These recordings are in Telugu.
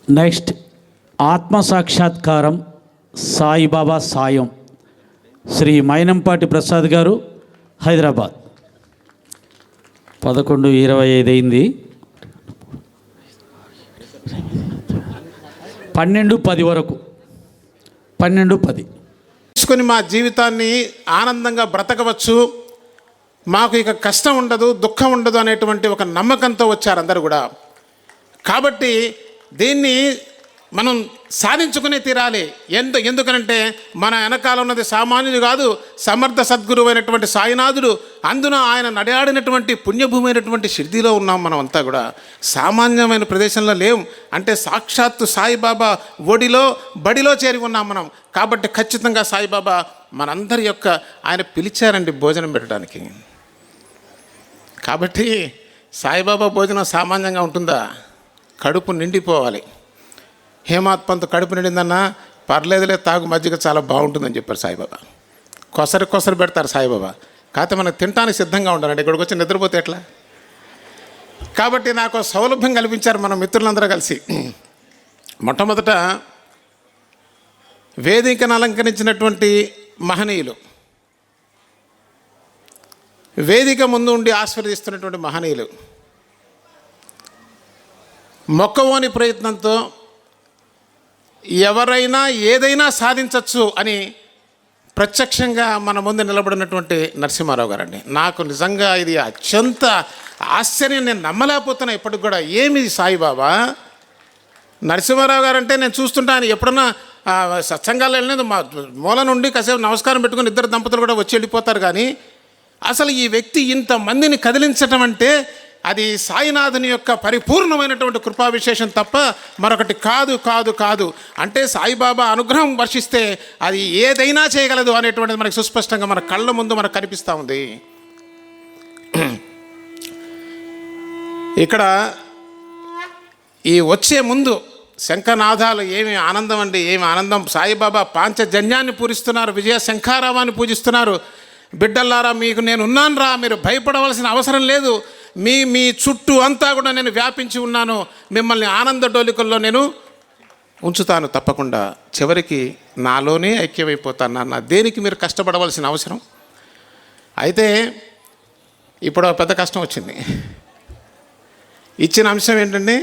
నెక్స్ట్ ఆత్మ సాక్షాత్కారం సాయిబాబా సాయం శ్రీ మైనంపాటి ప్రసాద్ గారు, హైదరాబాద్. 11:25 అయింది. 12:10 వరకు 12:10 తీసుకొని మా జీవితాన్ని ఆనందంగా బ్రతకవచ్చు, మాకు ఇక కష్టం ఉండదు, దుఃఖం ఉండదు అనేటువంటి ఒక నమ్మకంతో వచ్చారు అందరూ కూడా. కాబట్టి దీన్ని మనం సాధించుకునే తీరాలి. ఎందుకనంటే మన వెనకాల ఉన్నది సామాన్యుడు కాదు, సమర్థ సద్గురువు అయినటువంటి సాయినాథుడు. అందున ఆయన నడయాడినటువంటి పుణ్యభూమి అయినటువంటి షిర్డీలో ఉన్నాం. మనం అంతా కూడా సామాన్యమైన ప్రదేశంలో లేం. అంటే సాక్షాత్తు సాయిబాబా ఒడిలో బడిలో చేరి ఉన్నాం మనం. కాబట్టి ఖచ్చితంగా సాయిబాబా మనందరి యొక్క ఆయన పిలిచారండి భోజనం పెట్టడానికి. కాబట్టి సాయిబాబా భోజనం సామాన్యంగా ఉంటుందా? కడుపు నిండిపోవాలి. హేమాత్ పంత్ కడుపు నిండిందన్నా పర్లేదులే, తాగు మజ్జిగ చాలా బాగుంటుందని చెప్పారు సాయిబాబా. కొసరు పెడతారు సాయిబాబా. కాకపోతే మనకు తినడానికి సిద్ధంగా ఉండాలండి. ఇక్కడికి వచ్చి నిద్రపోతే ఎట్లా? కాబట్టి నాకు సౌలభ్యం కల్పించారు మన మిత్రులందరూ కలిసి. మొట్టమొదట వేదికను అలంకరించినటువంటి మహనీయులు, వేదిక ముందు ఉండి ఆశీర్వదిస్తున్నటువంటి మహనీయులు, మొక్కవోని ప్రయత్నంతో ఎవరైనా ఏదైనా సాధించవచ్చు అని ప్రత్యక్షంగా మన ముందు నిలబడినటువంటి నరసింహారావు గారండి. నాకు నిజంగా ఇది అత్యంత ఆశ్చర్యం. నేను నమ్మలేకపోతున్నా ఇప్పటికి కూడా. ఏమి సాయిబాబా నరసింహారావు గారు అంటే నేను చూస్తుంటాను. ఎప్పుడన్నా సత్సంగాలు వెళ్ళినది మా మూల నుండి కాసేపు నమస్కారం పెట్టుకుని ఇద్దరు దంపతులు కూడా వచ్చి వెళ్ళిపోతారు. కానీ అసలు ఈ వ్యక్తి ఇంతమందిని కదిలించటం అంటే అది సాయినాథుని యొక్క పరిపూర్ణమైనటువంటి కృపా విశేషం తప్ప మరొకటి కాదు. అంటే సాయిబాబా అనుగ్రహం వర్షిస్తే అది ఏదైనా చేయగలదు అనేటువంటిది మనకు సుస్పష్టంగా మన కళ్ళ ముందు మనకు కనిపిస్తూ ఉంది. ఇక్కడ ఈ వచ్చే ముందు శంఖనాదాలు ఏమి ఆనందం అండి, ఏమి ఆనందం. సాయిబాబా పాంచజన్యాన్ని పూరిస్తున్నారు, విజయ శంఖారావాన్ని పూజిస్తున్నారు. బిడ్డల్లారా, మీకు నేను ఉన్నాను రా, మీరు భయపడవలసిన అవసరం లేదు. మీ చుట్టూ అంతా కూడా నేను వ్యాపించి ఉన్నాను. మిమ్మల్ని ఆనంద డోలికల్లో నేను ఉంచుతాను తప్పకుండా. చివరికి నాలోనే ఐక్యమైపోతాను నాన్న. దేనికి మీరు కష్టపడవలసిన అవసరం? అయితే ఇప్పుడు పెద్ద కష్టం వచ్చింది. ఇచ్చిన అంశం ఏంటంటే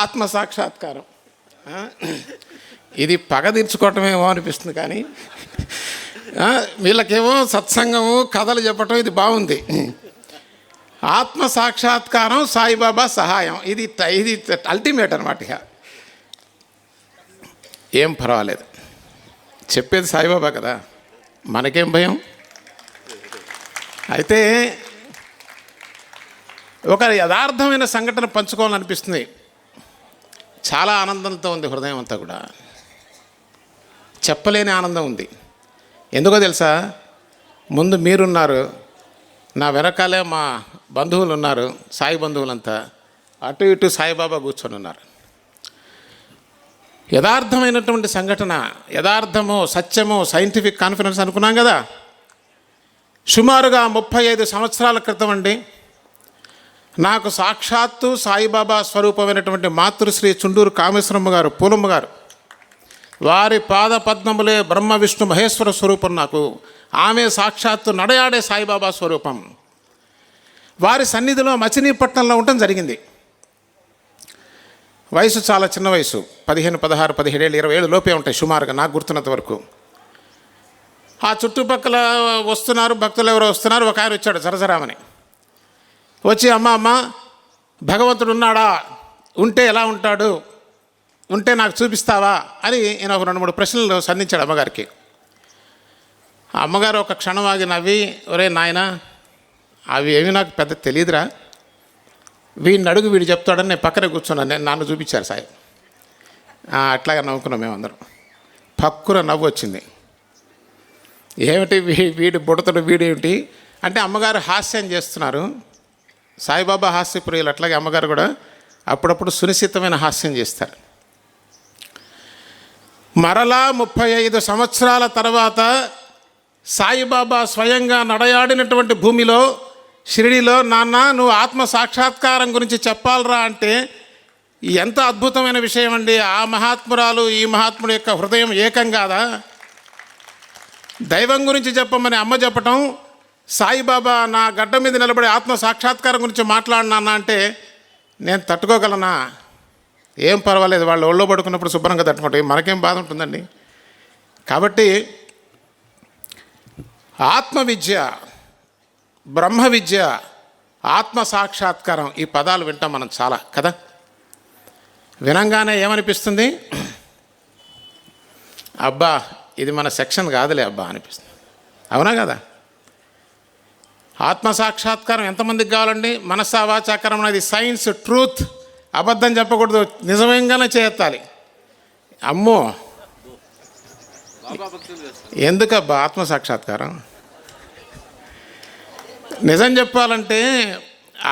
ఆత్మ సాక్షాత్కారం. ఇది పగ తీర్చుకోవటమేమో అనిపిస్తుంది. కానీ వీళ్ళకేమో సత్సంగము, కథలు చెప్పటం ఇది బాగుంది. ఆత్మ సాక్షాత్కారం, సాయిబాబా సహాయం, ఇది అల్టిమేట్ అనమాట. ఇక ఏం పర్వాలేదు, చెప్పేది సాయిబాబా కదా, మనకేం భయం. అయితే ఒక యథార్థమైన సంఘటన పంచుకోవాలనిపిస్తుంది. చాలా ఆనందంతో ఉంది హృదయం అంతా కూడా. చెప్పలేని ఆనందం ఉంది. ఎందుకో తెలుసా? ముందు మీరున్నారు, నా వెనకాలే మా బంధువులు ఉన్నారు, సాయి బంధువులంతా. అటు ఇటు సాయిబాబా కూర్చొని ఉన్నారు. యథార్థమైనటువంటి సంఘటన, యథార్థము, సత్యము, సైంటిఫిక్ కాన్ఫిడెన్స్ అనుకున్నాం కదా. సుమారుగా 35 సంవత్సరాల క్రితం అండి, నాకు సాక్షాత్తు సాయిబాబా స్వరూపమైనటువంటి మాతృశ్రీ చుండూరు కామేశ్వరమ్మ గారు, పూలమ్మ గారు, వారి పాద పద్మములే బ్రహ్మ విష్ణు మహేశ్వర స్వరూపం. నాకు ఆమె సాక్షాత్తు నడయాడే సాయిబాబా స్వరూపం. వారి సన్నిధిలో మచిలీపట్నంలో ఉండటం జరిగింది. వయసు చాలా చిన్న వయసు, 15, 16, 17 ఏళ్ళు, 20 ఏళ్ళు లోపే ఉంటాయి సుమారుగా నాకు గుర్తున్నంత వరకు. ఆ చుట్టుపక్కల వస్తున్నారు భక్తులు, ఎవరో వస్తున్నారు. ఒక ఆయన వచ్చాడు జరజరామని. వచ్చి అమ్మ భగవంతుడు ఉన్నాడా? ఉంటే ఎలా ఉంటాడు? ఉంటే నాకు చూపిస్తావా అని ఈయన ఒక 2-3 ప్రశ్నలు సంధించాడు అమ్మగారికి. ఆ అమ్మగారు ఒక క్షణం ఆగి నవ్వి, ఒరే నాయన, అవి ఏమి నాకు పెద్ద తెలియదురా, వీడిని అడుగు, వీడు చెప్తాడని నేను పక్కనే కూర్చున్నాను. నేను నన్ను చూపించారు సాయి. అట్లాగే నవ్వుకున్నాం మేమందరం. పక్కున నవ్వు వచ్చింది. ఏమిటి వీడి బుడతడు, వీడేమిటి అంటే అమ్మగారు హాస్యం చేస్తున్నారు. సాయిబాబా హాస్యప్రియులు, అట్లాగే అమ్మగారు కూడా అప్పుడప్పుడు సునిశ్చితమైన హాస్యం చేస్తారు. మరలా 35 సంవత్సరాల తర్వాత సాయిబాబా స్వయంగా నడయాడినటువంటి భూమిలో, షిరిడీలో, నాన్న నువ్వు ఆత్మ సాక్షాత్కారం గురించి చెప్పాలరా అంటే ఎంత అద్భుతమైన విషయం అండి. ఆ మహాత్మురాలు ఈ మహాత్ముడి యొక్క హృదయం ఏకం కాదా? దైవం గురించి చెప్పమని అమ్మ చెప్పటం, సాయిబాబా నా గడ్డ మీద నిలబడి ఆత్మ సాక్షాత్కారం గురించి మాట్లాడినా అంటే నేను తట్టుకోగలనా? ఏం పర్వాలేదు, వాళ్ళు ఒళ్ళో పడుకున్నప్పుడు శుభ్రంగా తట్టుకుంటాం, మనకేం బాధ ఉంటుందండి. కాబట్టి ఆత్మ విద్య, బ్రహ్మ విద్య, ఆత్మ సాక్షాత్కారం, ఈ పదాలు వింటాం మనం చాలా కదా. వినంగానే ఏమనిపిస్తుంది? అబ్బా ఇది మన సెక్షన్ కాదులే అబ్బా అనిపిస్తుంది. అవునా కదా? ఆత్మ సాక్షాత్కారం ఎంతమందికి కావాలండి? మనసా వాచాకరం అనేది సైన్స్, ట్రూత్. అబద్ధం చెప్పకూడదు, నిజంగానే చేయెత్తాలి. అమ్మో ఎందుకబ్బా ఆత్మ సాక్షాత్కారం? నిజం చెప్పాలంటే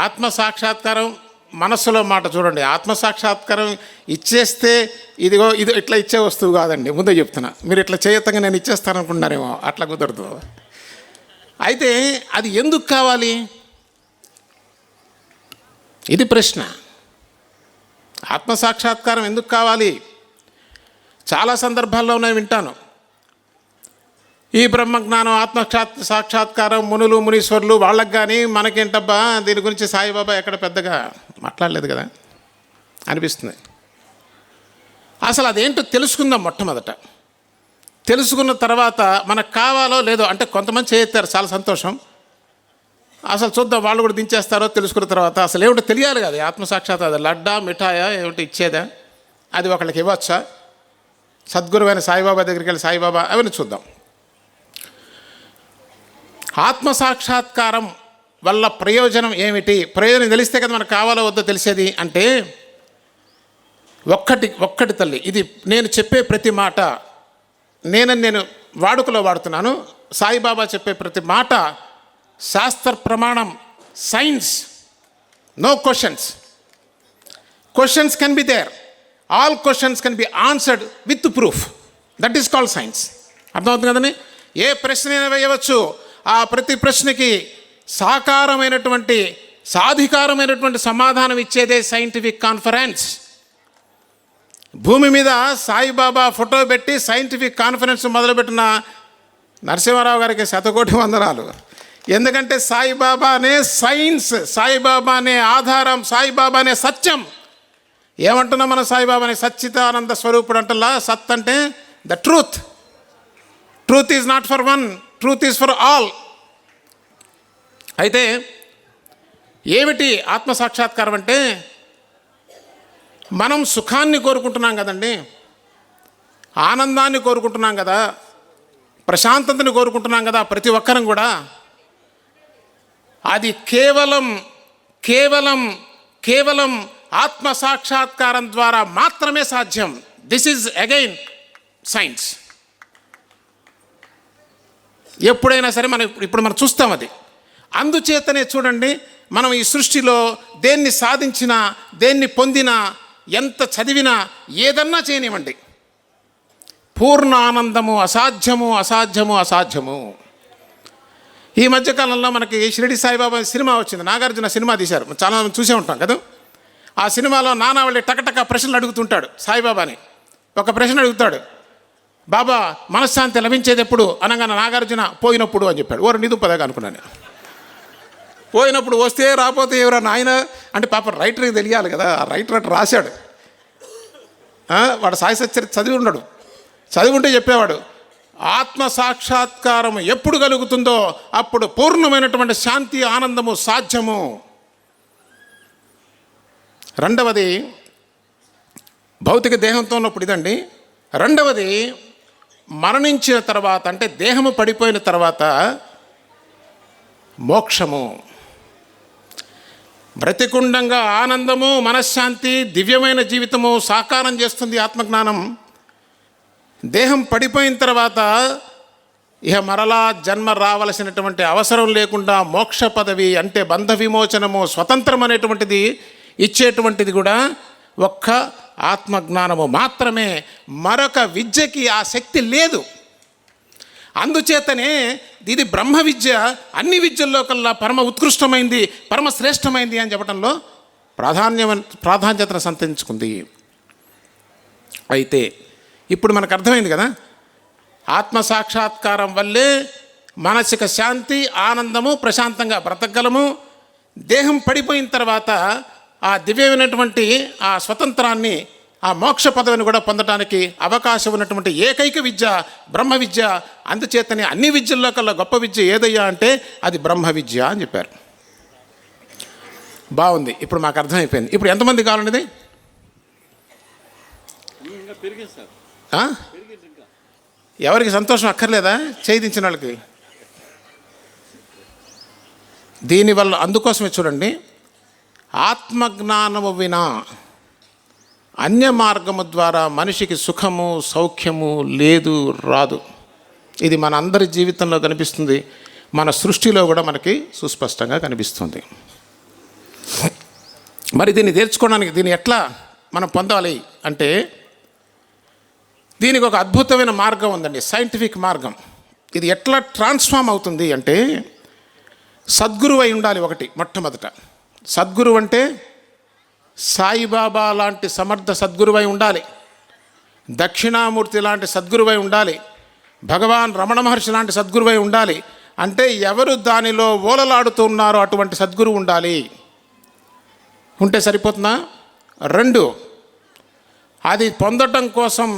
ఆత్మ సాక్షాత్కారం మనస్సులో మాట చూడండి. ఆత్మ సాక్షాత్కారం ఇచ్చేస్తే ఇదిగో ఇది ఇట్లా ఇచ్చే వస్తువు కాదండి, ముందే చెప్తున్నా. మీరు ఇట్లా చేయతంగా నేను ఇచ్చేస్తాను అనుకుంటున్నారేమో, అట్లా కుదరదు. అయితే అది ఎందుకు కావాలి? ఇది ప్రశ్న. ఆత్మ సాక్షాత్కారం ఎందుకు కావాలి? చాలా సందర్భాల్లో నేను వింటాను, ఈ బ్రహ్మజ్ఞానం, ఆత్మ సాక్షాత్కారం మునులు మునీశ్వరులు వాళ్ళకి కానీ మనకేంటబ్బా దీని గురించి సాయిబాబా ఎక్కడ పెద్దగా మాట్లాడలేదు కదా అనిపిస్తుంది. అసలు అదేంటో తెలుసుకుందాం మొట్టమొదట. తెలుసుకున్న తర్వాత మనకు కావాలో లేదో, అంటే కొంతమంది చేయెత్తారు, చాలా సంతోషం. అసలు చూద్దాం వాళ్ళు కూడా దించేస్తారో తెలుసుకున్న తర్వాత. అసలు ఏమిటో తెలియాలి కదా. ఆత్మసాక్షాత్ అది లడ్డా మిఠాయా ఏమిటి ఇచ్చేదా? అది ఒకళ్ళకి ఇవ్వచ్చా? సద్గురువైన సాయిబాబా దగ్గరికి వెళ్ళి సాయిబాబా అవన్నీ చూద్దాం. ఆత్మసాక్షాత్కారం వల్ల ప్రయోజనం ఏమిటి? ప్రయోజనం తెలిస్తే కదా మనకు కావాలో వద్దో తెలిసేది. అంటే ఒక్కటి తల్లి, ఇది నేను చెప్పే ప్రతి మాట నేను వాడుకలో వాడుతున్నాను. సాయిబాబా చెప్పే ప్రతి మాట శాస్త్ర ప్రమాణం, science. No questions. Questions can be there, all questions can be answered with proof. That is called science. అర్థమవుతుంది కదండి? ఏ ప్రశ్న అయినా వేయవచ్చు, ఆ ప్రతి ప్రశ్నకి సాకారమైనటువంటి సాధికారమైనటువంటి సమాధానం ఇచ్చేదే సైంటిఫిక్ కాన్ఫరెన్స్. భూమి మీద సాయిబాబా ఫోటో పెట్టి సైంటిఫిక్ కాన్ఫరెన్స్ మొదలుపెట్టిన నరసింహారావు గారికి శతకోటి వందనాలు. ఎందుకంటే సాయిబాబానే సైన్స్, సాయిబాబానే ఆధారం, సాయిబాబానే సత్యం. ఏమంటున్నాం మనం? సాయిబాబానే సచ్చిదానంద స్వరూపుడు అంటలా. సత్ అంటే the truth. Truth is not for one, truth is for all. అయితే ఏమిటి ఆత్మసాక్షాత్కారం అంటే? మనం సుఖాన్ని కోరుకుంటున్నాం కదండి, ఆనందాన్ని కోరుకుంటున్నాం కదా, ప్రశాంతతని కోరుకుంటున్నాం కదా ప్రతి ఒక్కరం కూడా. అది కేవలం కేవలం కేవలం ఆత్మసాక్షాత్కారం ద్వారా మాత్రమే సాధ్యం. This is again science. ఎప్పుడైనా సరే ఇప్పుడు మనం చూస్తాం అది. అందుచేతనే చూడండి, మనం ఈ సృష్టిలో దేన్ని సాధించినా, దేన్ని పొందినా, ఎంత చదివినా, ఏదన్నా చేయనివ్వండి, పూర్ణ ఆనందము అసాధ్యము, అసాధ్యము, అసాధ్యము. ఈ మధ్యకాలంలో మనకి షిరిడి సాయిబాబా సినిమా వచ్చింది. నాగార్జున సినిమా తీశారు, చాలా మంది చూసే ఉంటాం కదా. ఆ సినిమాలో నానావళి టకటక ప్రశ్నలు అడుగుతుంటాడు సాయిబాబాని. ఒక ప్రశ్న అడుగుతాడు, బాబా మనశ్శాంతి లభించేది ఎప్పుడు అనగానే నాగార్జున పోయినప్పుడు అని చెప్పాడు. ఓరు నిధు పదగా అనుకున్నాను. పోయినప్పుడు వస్తే రాకపోతే ఎవరా నాయన అంటే పాప రైటర్కి తెలియాలి కదా. ఆ రైటర్ అటు రాశాడు. వాడు సాయి సచ్చరిత్ర చదివి ఉన్నాడు. చదివి ఉంటే చెప్పేవాడు, ఆత్మ సాక్షాత్కారం ఎప్పుడు కలుగుతుందో అప్పుడు పూర్ణమైనటువంటి శాంతి, ఆనందము సాధ్యము. రెండవది భౌతిక దేహంతో ఉన్నప్పుడు ఇదండి. రెండవది మరణించిన తర్వాత, అంటే దేహము పడిపోయిన తర్వాత మోక్షము. బ్రతికుండంగా ఆనందము, మనశ్శాంతి, దివ్యమైన జీవితము సాకారం చేస్తుంది ఆత్మజ్ఞానం. దేహం పడిపోయిన తర్వాత ఇక మరలా జన్మ రావలసినటువంటి అవసరం లేకుండా మోక్ష పదవి, అంటే బంధ విమోచనము, స్వతంత్రం అనేటువంటిది ఇచ్చేటువంటిది కూడా ఒక్క ఆత్మజ్ఞానము మాత్రమే. మరొక విద్యకి ఆ శక్తి లేదు. అందుచేతనే ఇది బ్రహ్మ విద్య అన్ని విద్యల్లో కల్లా పరమ ఉత్కృష్టమైంది, పరమ శ్రేష్టమైంది అని చెప్పడంలో ప్రాధాన్యతను సంతరించుకుంది. అయితే ఇప్పుడు మనకు అర్థమైంది కదా, ఆత్మసాక్షాత్కారం వల్లే మానసిక శాంతి, ఆనందము, ప్రశాంతంగా బ్రతకగలము. దేహం పడిపోయిన తర్వాత ఆ దివ్యమైనటువంటి ఆ స్వతంత్రాన్ని, ఆ మోక్ష పదవిని కూడా పొందడానికి అవకాశం ఉన్నటువంటి ఏకైక విద్య బ్రహ్మ విద్య. అందుచేతనే అన్ని విద్యల్లో కల్లా గొప్ప విద్య ఏదయ్యా అంటే అది బ్రహ్మ విద్య అని చెప్పారు. బాగుంది, ఇప్పుడు మాకు అర్థమైపోయింది. ఇప్పుడు ఎంతమంది కావాలండి? ఎవరికి సంతోషం అక్కర్లేదా? చేయించిన వాళ్ళకి. దీనివల్ల అందుకోసమే చూడండి, ఆత్మజ్ఞానము వినా అన్య మార్గము ద్వారా మనిషికి సుఖము, సౌఖ్యము లేదు, రాదు. ఇది మన అందరి జీవితంలో కనిపిస్తుంది, మన సృష్టిలో కూడా మనకి సుస్పష్టంగా కనిపిస్తుంది. మరి దీన్ని తీర్చుకోవడానికి దీన్ని ఎట్లా మనం పొందాలి అంటే దీనికి ఒక అద్భుతమైన మార్గం ఉందండి, సైంటిఫిక్ మార్గం. ఇది ఎట్లా ట్రాన్స్ఫార్మ్ అవుతుంది అంటే సద్గురువు అయి ఉండాలి. ఒకటి మొట్టమొదట సద్గురువు అంటే సాయిబాబా లాంటి సమర్థ సద్గురువై ఉండాలి, దక్షిణామూర్తి లాంటి సద్గురువై ఉండాలి, భగవాన్ రమణ మహర్షి లాంటి సద్గురువై ఉండాలి. అంటే ఎవరు దానిలో ఓలలాడుతూ ఉన్నారో అటువంటి సద్గురువు ఉండాలి. ఉంటే సరిపోతుందా? 2, అది పొందటం కోసం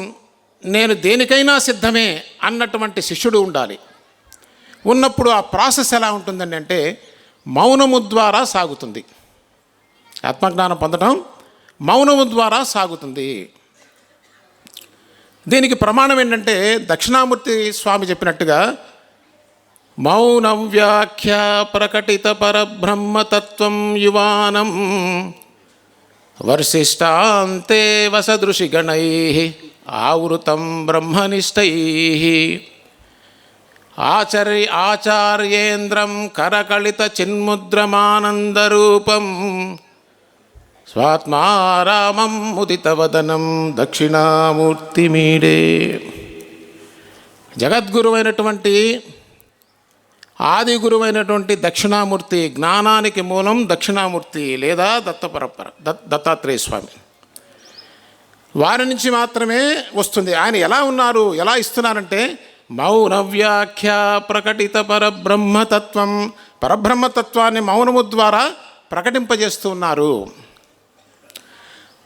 నేను దేనికైనా సిద్ధమే అన్నటువంటి శిష్యుడు ఉండాలి. ఉన్నప్పుడు ఆ ప్రాసెస్ ఎలా ఉంటుందండి అంటే మౌనము ద్వారా సాగుతుంది. ఆత్మజ్ఞానం పొందడం మౌనము ద్వారా సాగుతుంది. దీనికి ప్రమాణం ఏంటంటే దక్షిణామూర్తి స్వామి చెప్పినట్టుగా మౌన వ్యాఖ్య ప్రకటిత పరబ్రహ్మతత్వం యువానం వర్షిష్టాంతే వసదృషిగణై ఆవృతం బ్రహ్మనిష్టై ఆచార్యేంద్రం కరకళిత చిన్ముద్రమానందరూపం స్వాత్మారామం ముదితవదనం దక్షిణామూర్తిమీడే. జగద్గురువైనటువంటి ఆది గురువైనటువంటి దక్షిణామూర్తి, జ్ఞానానికి మూలం దక్షిణామూర్తి లేదా దత్తాత్రేయ స్వామి, వారి నుంచి మాత్రమే వస్తుంది. ఆయన ఎలా ఉన్నారు, ఎలా ఇస్తున్నారంటే మౌన వ్యాఖ్య ప్రకటిత పరబ్రహ్మతత్వం, పరబ్రహ్మతత్వాన్ని మౌనము ద్వారా ప్రకటింపజేస్తూ ఉన్నారు.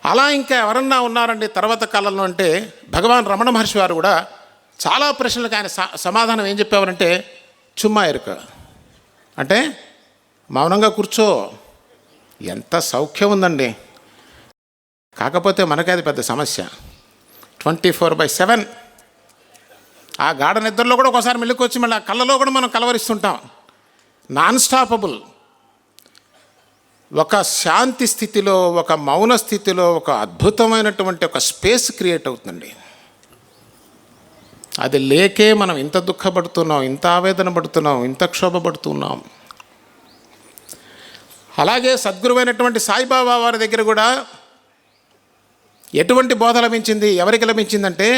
అలా ఇంకా ఎవరన్నా ఉన్నారండి తర్వాత కాలంలో అంటే భగవాన్ రమణ మహర్షి వారు కూడా చాలా ప్రశ్నలకు ఆయన సమాధానం ఏం చెప్పేవారంటే చుమ్మా ఎరుక అంటే మౌనంగా కూర్చో. ఎంత సౌఖ్యం ఉందండి. కాకపోతే మనకే అది పెద్ద సమస్య. 24/7 ఆ గాఢ నిద్రలో కూడా ఒకసారి మెల్లుకొచ్చి మళ్ళీ ఆ కళ్ళలో కూడా మనం కలవరిస్తుంటాం. Non stoppable. ఒక శాంతి స్థితిలో, ఒక మౌన స్థితిలో ఒక అద్భుతమైనటువంటి ఒక స్పేస్ క్రియేట్ అవుతుందండి. అది లేకే మనం ఇంత దుఃఖపడుతున్నాం, ఇంత ఆవేదన పడుతున్నాం, ఇంత క్షోభపడుతున్నాం. అలాగే సద్గురువైనటువంటి సాయిబాబా వారి దగ్గర కూడా ఎటువంటి బోధ లభించింది, ఎవరికి లభించిందంటే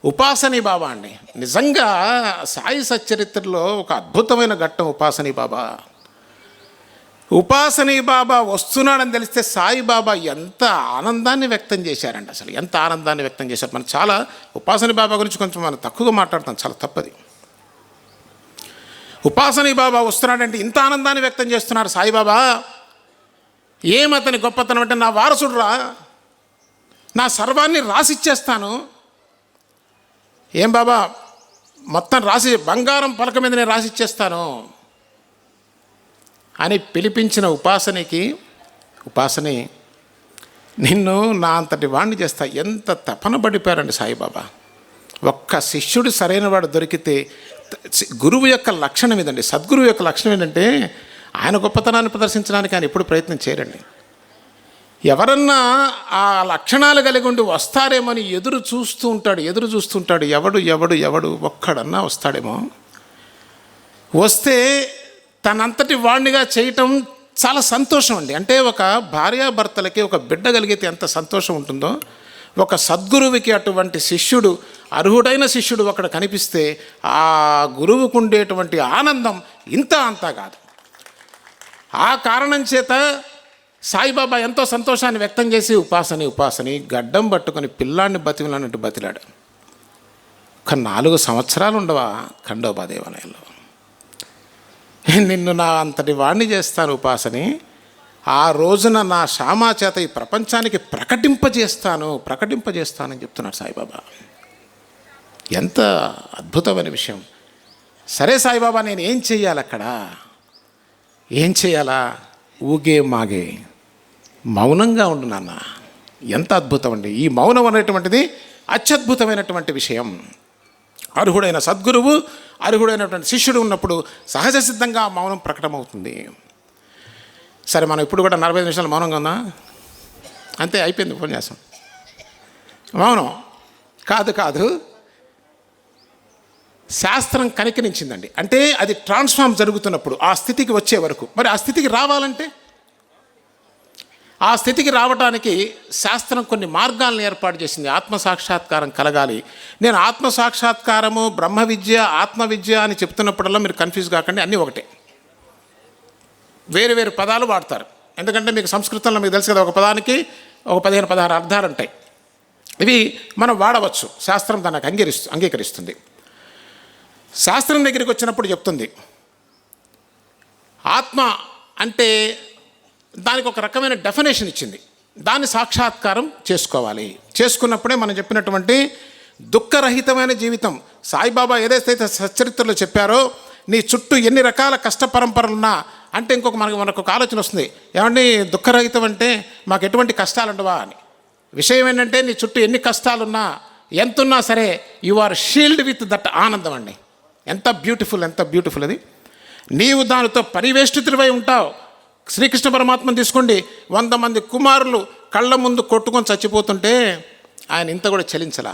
ఉపాసనీ బాబా అండి. నిజంగా సాయి సచ్చరిత్రలో ఒక అద్భుతమైన ఘట్టం ఉపాసనీ బాబా. ఉపాసనీ బాబా వస్తున్నాడని తెలిస్తే సాయిబాబా ఎంత ఆనందాన్ని వ్యక్తం చేశారండి. అసలు ఎంత ఆనందాన్ని వ్యక్తం చేశారు. మనం చాలా ఉపాసనీ బాబా గురించి కొంచెం మనం తక్కువగా మాట్లాడతాం, చాలా తప్పది. ఉపాసనీ బాబా వస్తున్నాడంటే ఇంత ఆనందాన్ని వ్యక్తం చేస్తున్నారు సాయిబాబా. ఏమతని గొప్పతనం అంటే నా వారసుడురా, నా సర్వాన్ని రాసిచ్చేస్తాను. ఏం బాబా, మొత్తం రాసి బంగారం పలక మీద నేను రాసిచ్చేస్తాను అని పిలిపించిన ఉపాసని నిన్ను నా అంతటి వాణ్ణి చేస్తా. ఎంత తపన పడిపోయారండి సాయిబాబా. ఒక్క శిష్యుడు సరైన వాడు దొరికితే, గురువు యొక్క లక్షణం ఇదండి. సద్గురువు యొక్క లక్షణం ఏంటంటే ఆయన గొప్పతనాన్ని ప్రదర్శించడానికి ఆయన ఎప్పుడు ప్రయత్నం చేయరండి. ఎవరన్నా ఆ లక్షణాలు కలిగి ఉండి వస్తారేమని ఎదురు చూస్తుంటాడు. ఎవడు ఒక్కడన్నా వస్తాడేమో. వస్తే తనంతటి వాణ్ణిగా చేయటం చాలా సంతోషం అండి. అంటే ఒక భార్యాభర్తలకి ఒక బిడ్డ కలిగితే ఎంత సంతోషం ఉంటుందో, ఒక సద్గురువుకి అటువంటి శిష్యుడు, అర్హుడైన శిష్యుడు అక్కడ కనిపిస్తే ఆ గురువుకు ఉండేటువంటి ఆనందం ఇంత అంతా కాదు. ఆ కారణం చేత సాయిబాబా ఎంతో సంతోషాన్ని వ్యక్తం చేసి ఉపాసని గడ్డం పట్టుకొని పిల్లాన్ని బతిలాన్నట్టు బతిలాడు. ఒక 4 సంవత్సరాలు ఉండవా ఖండోబా దేవాలయంలో? నిన్ను నా అంతటి వాణ్ణి చేస్తాను ఉపాసని, ఆ రోజున నా శ్యామా చేత ఈ ప్రపంచానికి ప్రకటింపజేస్తానని చెప్తున్నాడు సాయిబాబా. ఎంత అద్భుతమైన విషయం. సరే సాయిబాబా, నేను ఏం చెయ్యాలి అక్కడ? ఏం చేయాలా? ఊగే మాగే మౌనంగా ఉండు నాన్న. ఎంత అద్భుతం అండి! ఈ మౌనం అనేటువంటిది అత్యద్భుతమైనటువంటి విషయం. అర్హుడైన సద్గురువు, అర్హుడైనటువంటి శిష్యుడు ఉన్నప్పుడు సహజ సిద్ధంగా మౌనం ప్రకటమవుతుంది. సరే, మనం ఇప్పుడు కూడా 45 నిమిషాలు మౌనంగా ఉందా? అంతే, అయిపోయింది ఉపన్యాసం. మౌనం కాదు, శాస్త్రం కనికరించిందండి. అంటే అది ట్రాన్స్ఫార్మ్ జరుగుతున్నప్పుడు ఆ స్థితికి వచ్చే వరకు. మరి ఆ స్థితికి రావాలంటే, ఆ స్థితికి రావడానికి శాస్త్రం కొన్ని మార్గాలను ఏర్పాటు చేసింది. ఆత్మసాక్షాత్కారం కలగాలి. నేను ఆత్మసాక్షాత్కారము, బ్రహ్మ విద్య, ఆత్మ విద్య అని చెప్తున్నప్పుడల్లా మీరు కన్ఫ్యూజ్ కాకండి, అన్నీ ఒకటే. వేరు వేరు పదాలు వాడతారు. ఎందుకంటే మీకు సంస్కృతంలో మీకు తెలుసు కదా, ఒక పదానికి ఒక 15-16 అర్థాలు ఉంటాయి. ఇవి మనం వాడవచ్చు, శాస్త్రం దానికి అంగీకరిస్తుంది. శాస్త్రం దగ్గరికి వచ్చినప్పుడు చెప్తుంది, ఆత్మ అంటే దానికి ఒక రకమైన డెఫినేషన్ ఇచ్చింది. దాన్ని సాక్షాత్కారం చేసుకోవాలి. చేసుకున్నప్పుడే మనం చెప్పినటువంటి దుఃఖరహితమైన జీవితం. సాయిబాబా ఏదైతే సచ్చరిత్రలో చెప్పారో, నీ చుట్టూ ఎన్ని రకాల కష్ట పరంపరలున్నా అంటే మనకు ఒక ఆలోచన వస్తుంది, ఏమంటే దుఃఖరహితం అంటే మాకు ఎటువంటి కష్టాలు ఉండవా అని. విషయం ఏంటంటే, నీ చుట్టూ ఎన్ని కష్టాలున్నా, ఎంతున్నా సరే, you are shield with that ఆనందం అండి. ఎంత బ్యూటిఫుల్ అది. నీవు దానితో పరివేష్టితుడివై ఉంటావు. శ్రీకృష్ణ పరమాత్మను తీసుకోండి, 100 మంది కుమారులు కళ్ళ ముందు కొట్టుకొని చచ్చిపోతుంటే ఆయన ఇంత కూడా చలించలా.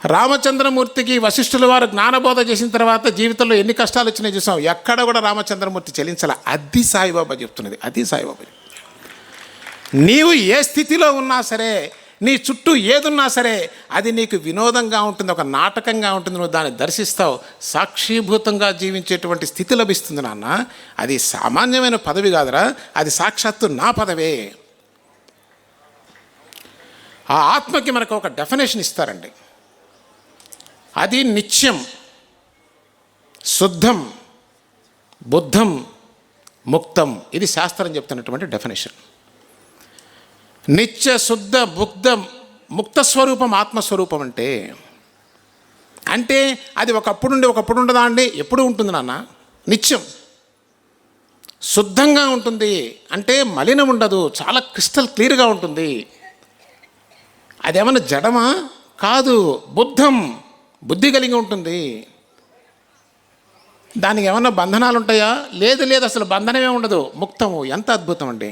రామచంద్రమూర్తికి వశిష్ఠుల వారు జ్ఞానబోధ చేసిన తర్వాత జీవితంలో ఎన్ని కష్టాలు వచ్చినాయి చూసాం, ఎక్కడ కూడా రామచంద్రమూర్తి చలించలా. అది సాయిబాబా చెప్తున్నది, అది సాయిబాబా. నీవు ఏ స్థితిలో ఉన్నా సరే, నీ చుట్టూ ఏదున్నా సరే, అది నీకు వినోదంగా ఉంటుంది, ఒక నాటకంగా ఉంటుంది. నువ్వు దాన్ని దర్శిస్తావు, సాక్షీభూతంగా జీవించేటువంటి స్థితి లభిస్తుంది నాన్న. అది సామాన్యమైన పదవి కాదురా, అది సాక్షాత్తు నా పదవే. ఆ ఆత్మకి మనకు ఒక డెఫినేషన్ ఇస్తారండి. అది నిత్యం, శుద్ధం, బుద్ధం, ముక్తం. ఇది శాస్త్రం చెప్తున్నటువంటి డెఫినేషన్. నిత్య, శుద్ధ, ముక్త స్వరూపం ఆత్మస్వరూపం అంటే అది ఒకప్పుడు ఉండదా అండి? ఎప్పుడు ఉంటుంది నాన్న? నిత్యం. శుద్ధంగా ఉంటుంది అంటే మలినం ఉండదు, చాలా క్రిస్టల్ క్లియర్గా ఉంటుంది. అదేమన్నా జడమా? కాదు. బుద్ధి కలిగి ఉంటుంది. దానికి ఏమన్నా బంధనాలు ఉంటాయా? లేదు, అసలు బంధనమే ఉండదు. ముక్తము. ఎంత అద్భుతం అండి!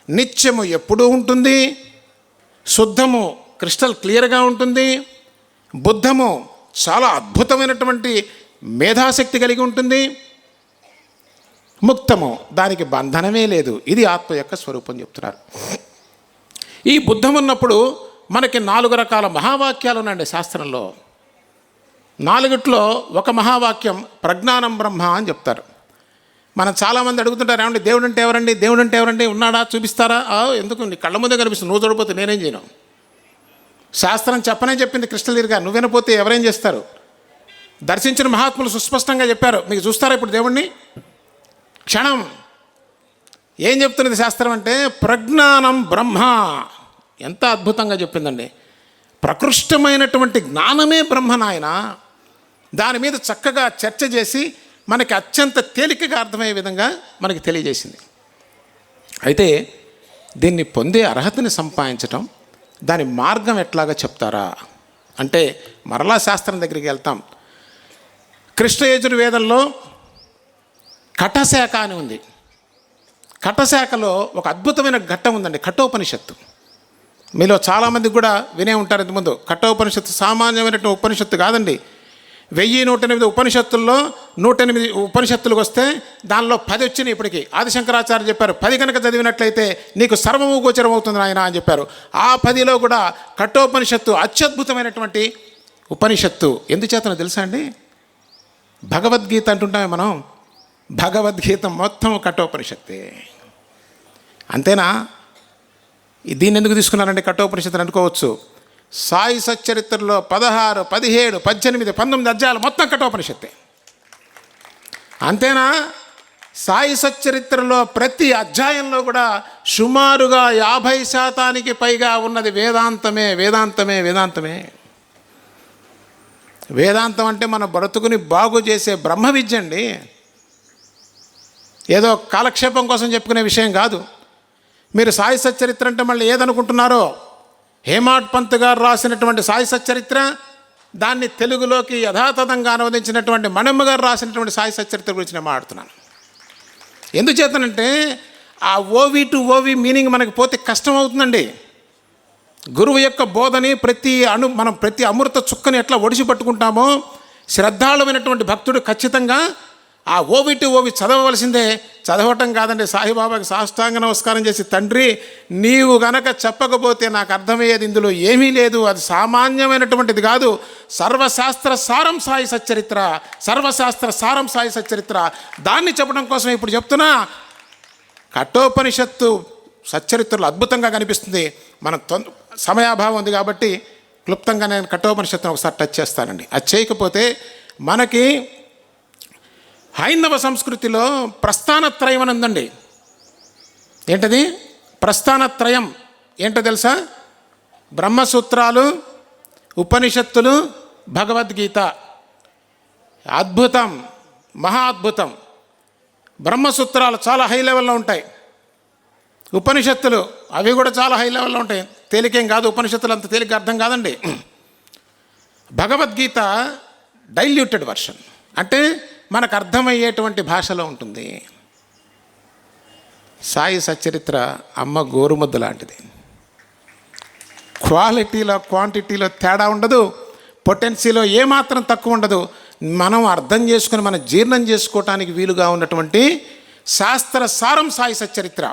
నిత్యము ఎప్పుడూ ఉంటుంది, శుద్ధము క్రిస్టల్ క్లియర్గా ఉంటుంది, బుద్ధము చాలా అద్భుతమైనటువంటి మేధాశక్తి కలిగి ఉంటుంది, ముక్తము దానికి బంధనమే లేదు. ఇది ఆత్మ యొక్క స్వరూపం చెప్తున్నారు. ఈ బుద్ధం ఉన్నప్పుడు మనకి 4 రకాల మహావాక్యాలు ఉన్నాయండి శాస్త్రంలో. 4ట్లో ఒక మహావాక్యం ప్రజ్ఞానం బ్రహ్మ అని చెప్తారు. మనం చాలామంది అడుగుతుంటారు, ఏమండి దేవుడు అంటే ఎవరండి, ఉన్నాడా, చూపిస్తారా? ఎందుకు, నీ కళ్ళ ముందే కనిపిస్తుంది, నువ్వు చూడపోతే నేనేం చేయను. శాస్త్రం చెప్పింది కృష్ణలీరుగా, నువ్వు వినపోతే ఎవరేం చేస్తారు? దర్శించిన మహాత్ములు సుస్పష్టంగా చెప్పారు. మీకు చూస్తారా ఇప్పుడు దేవుణ్ణి? క్షణం. ఏం చెప్తున్నది శాస్త్రం అంటే, ప్రజ్ఞానం బ్రహ్మ. ఎంత అద్భుతంగా చెప్పిందండి. ప్రకృష్టమైనటువంటి జ్ఞానమే బ్రహ్మ నాయన. దాని మీద చక్కగా చర్చ చేసి మనకి అత్యంత తేలికగా అర్థమయ్యే విధంగా మనకి తెలియజేసింది. అయితే దీన్ని పొందే అర్హతని సంపాదించటం, దాని మార్గం ఎట్లాగా చెప్తారా అంటే, మరలా శాస్త్రం దగ్గరికి వెళ్తాం. కృష్ణ యజుర్వేదంలో కఠశాఖ అని ఉంది. కఠశాఖలో ఒక అద్భుతమైన ఘట్టం ఉందండి, కఠోపనిషత్తు. మీలో చాలామందికి కూడా వినే ఉంటారు ఇంతకుముందు. కఠోపనిషత్తు సామాన్యమైనటువంటి ఉపనిషత్తు కాదండి. 1108 ఉపనిషత్తుల్లో 108 ఉపనిషత్తులకు వస్తే దానిలో 10 వచ్చినాయి ఇప్పటికీ. ఆదిశంకరాచార్య చెప్పారు, 10 కనుక చదివినట్లయితే నీకు సర్వము గోచరం అవుతుంది నాయన అని చెప్పారు. ఆ 10లో కూడా కఠోపనిషత్తు అత్యద్భుతమైనటువంటి ఉపనిషత్తు. ఎందుచేతనో తెలుసా అండి? భగవద్గీత అంటుంటామే మనం. భగవద్గీత మొత్తం కఠోపనిషత్తే. అంతేనా? దీన్ని ఎందుకు తీసుకున్నారంటే కఠోపనిషత్తుని అనుకోవచ్చు. సాయి సచ్చరిత్రలో 16, 17, 18, 19 అధ్యాయాలు మొత్తం కఠోపనిషత్తే. అంతేనా? సాయి సచ్చరిత్రలో ప్రతి అధ్యాయంలో కూడా సుమారుగా 50% పైగా ఉన్నది వేదాంతమే. వేదాంతమే వేదాంతమే వేదాంతం అంటే మన బ్రతుకుని బాగు చేసే బ్రహ్మ విద్య అండి. ఏదో కాలక్షేపం కోసం చెప్పుకునే విషయం కాదు. మీరు సాయి సచ్చరిత్ర అంటే మళ్ళీ ఏదనుకుంటున్నారో, హేమాడ్ పంత్ గారు రాసినటువంటి సాయి సచ్చరిత్ర, దాన్ని తెలుగులోకి యథాతథంగా అనువదించినటువంటి మణమ్మ గారు రాసినటువంటి సాయి సచ్చరిత్ర గురించి నేను మాట్లాడుతున్నాను. ఎందుచేతనంటే ఆ ఓవి టు ఓవి మీనింగ్ మనకి పోతే కష్టం అవుతుందండి. గురువు యొక్క బోధని మనం ప్రతి అమృత చుక్కని ఎట్లా ఒడిసి పట్టుకుంటామో, శ్రద్ధాళువైనటువంటి భక్తుడు ఖచ్చితంగా ఆ ఓవి టు ఓవి చదవవలసిందే. చదవటం కాదండి, సాయిబాబాకి సాష్టాంగ నమస్కారం చేసి, తండ్రి నీవు గనక చెప్పకపోతే నాకు అర్థమయ్యేది ఇందులో ఏమీ లేదు, అది సామాన్యమైనటువంటిది కాదు, సర్వశాస్త్ర సారం సాయి సచ్చరిత్ర, సర్వశాస్త్ర సారం సాయి సచ్చరిత్ర, దాన్ని చెప్పడం కోసం ఇప్పుడు చెప్తున్నా. కఠోపనిషత్తు సచ్చరిత్రలో అద్భుతంగా కనిపిస్తుంది. మన సమయాభావం ఉంది కాబట్టి క్లుప్తంగా నేను కఠోపనిషత్తును ఒకసారి టచ్ చేస్తానండి. అది చేయకపోతే మనకి హైందవ సంస్కృతిలో ప్రస్థానత్రయం అని ఉందండి. ఏంటది ప్రస్థానత్రయం? ఏంటో తెలుసా? బ్రహ్మసూత్రాలు, ఉపనిషత్తులు, భగవద్గీత. అద్భుతం, మహా అద్భుతం. బ్రహ్మసూత్రాలు చాలా హై లెవెల్లో ఉంటాయి. ఉపనిషత్తులు అవి కూడా చాలా హై లెవెల్లో ఉంటాయి. తేలికేం కాదు, ఉపనిషత్తులు అంత తేలిక అర్థం కాదండి. భగవద్గీత డైల్యూటెడ్ వర్షన్, అంటే మనకు అర్థమయ్యేటువంటి భాషలో ఉంటుంది. సాయి సచ్చరిత్ర అమ్మ గోరుముద్ద లాంటిది. క్వాలిటీలో క్వాంటిటీలో తేడా ఉండదు, పొటెన్సీలో ఏమాత్రం తక్కువ ఉండదు. మనం అర్థం చేసుకుని మనం జీర్ణం చేసుకోవటానికి వీలుగా ఉన్నటువంటి శాస్త్ర సారం సాయి సచ్చరిత్ర.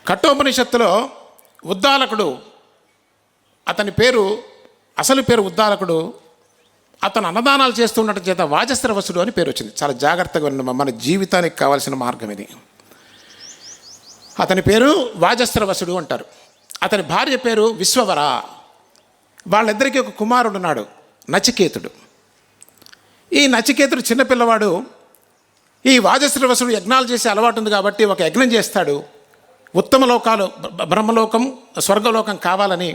కఠోపనిషత్తులో ఉద్దాలకుడు, అతని పేరు అసలు పేరు ఉద్దాలకుడు, అతను అన్నదానాలు చేస్తున్నట్టు చేత వాజస్రవసుడు అని పేరు వచ్చింది. చాలా జాగ్రత్తగా ఉన్న మన జీవితానికి కావాల్సిన మార్గం ఇది. అతని పేరు వాజస్రవసుడు అంటారు. అతని భార్య పేరు విశ్వవర. వాళ్ళిద్దరికీ ఒక కుమారుడు ఉన్నాడు, నచికేతుడు. ఈ నచికేతుడు చిన్నపిల్లవాడు. ఈ వాజస్రవసుడు యజ్ఞాలు చేసే అలవాటు ఉంది కాబట్టి ఒక యజ్ఞం చేస్తాడు. ఉత్తమ లోకాలు, బ్రహ్మలోకం, స్వర్గలోకం కావాలని.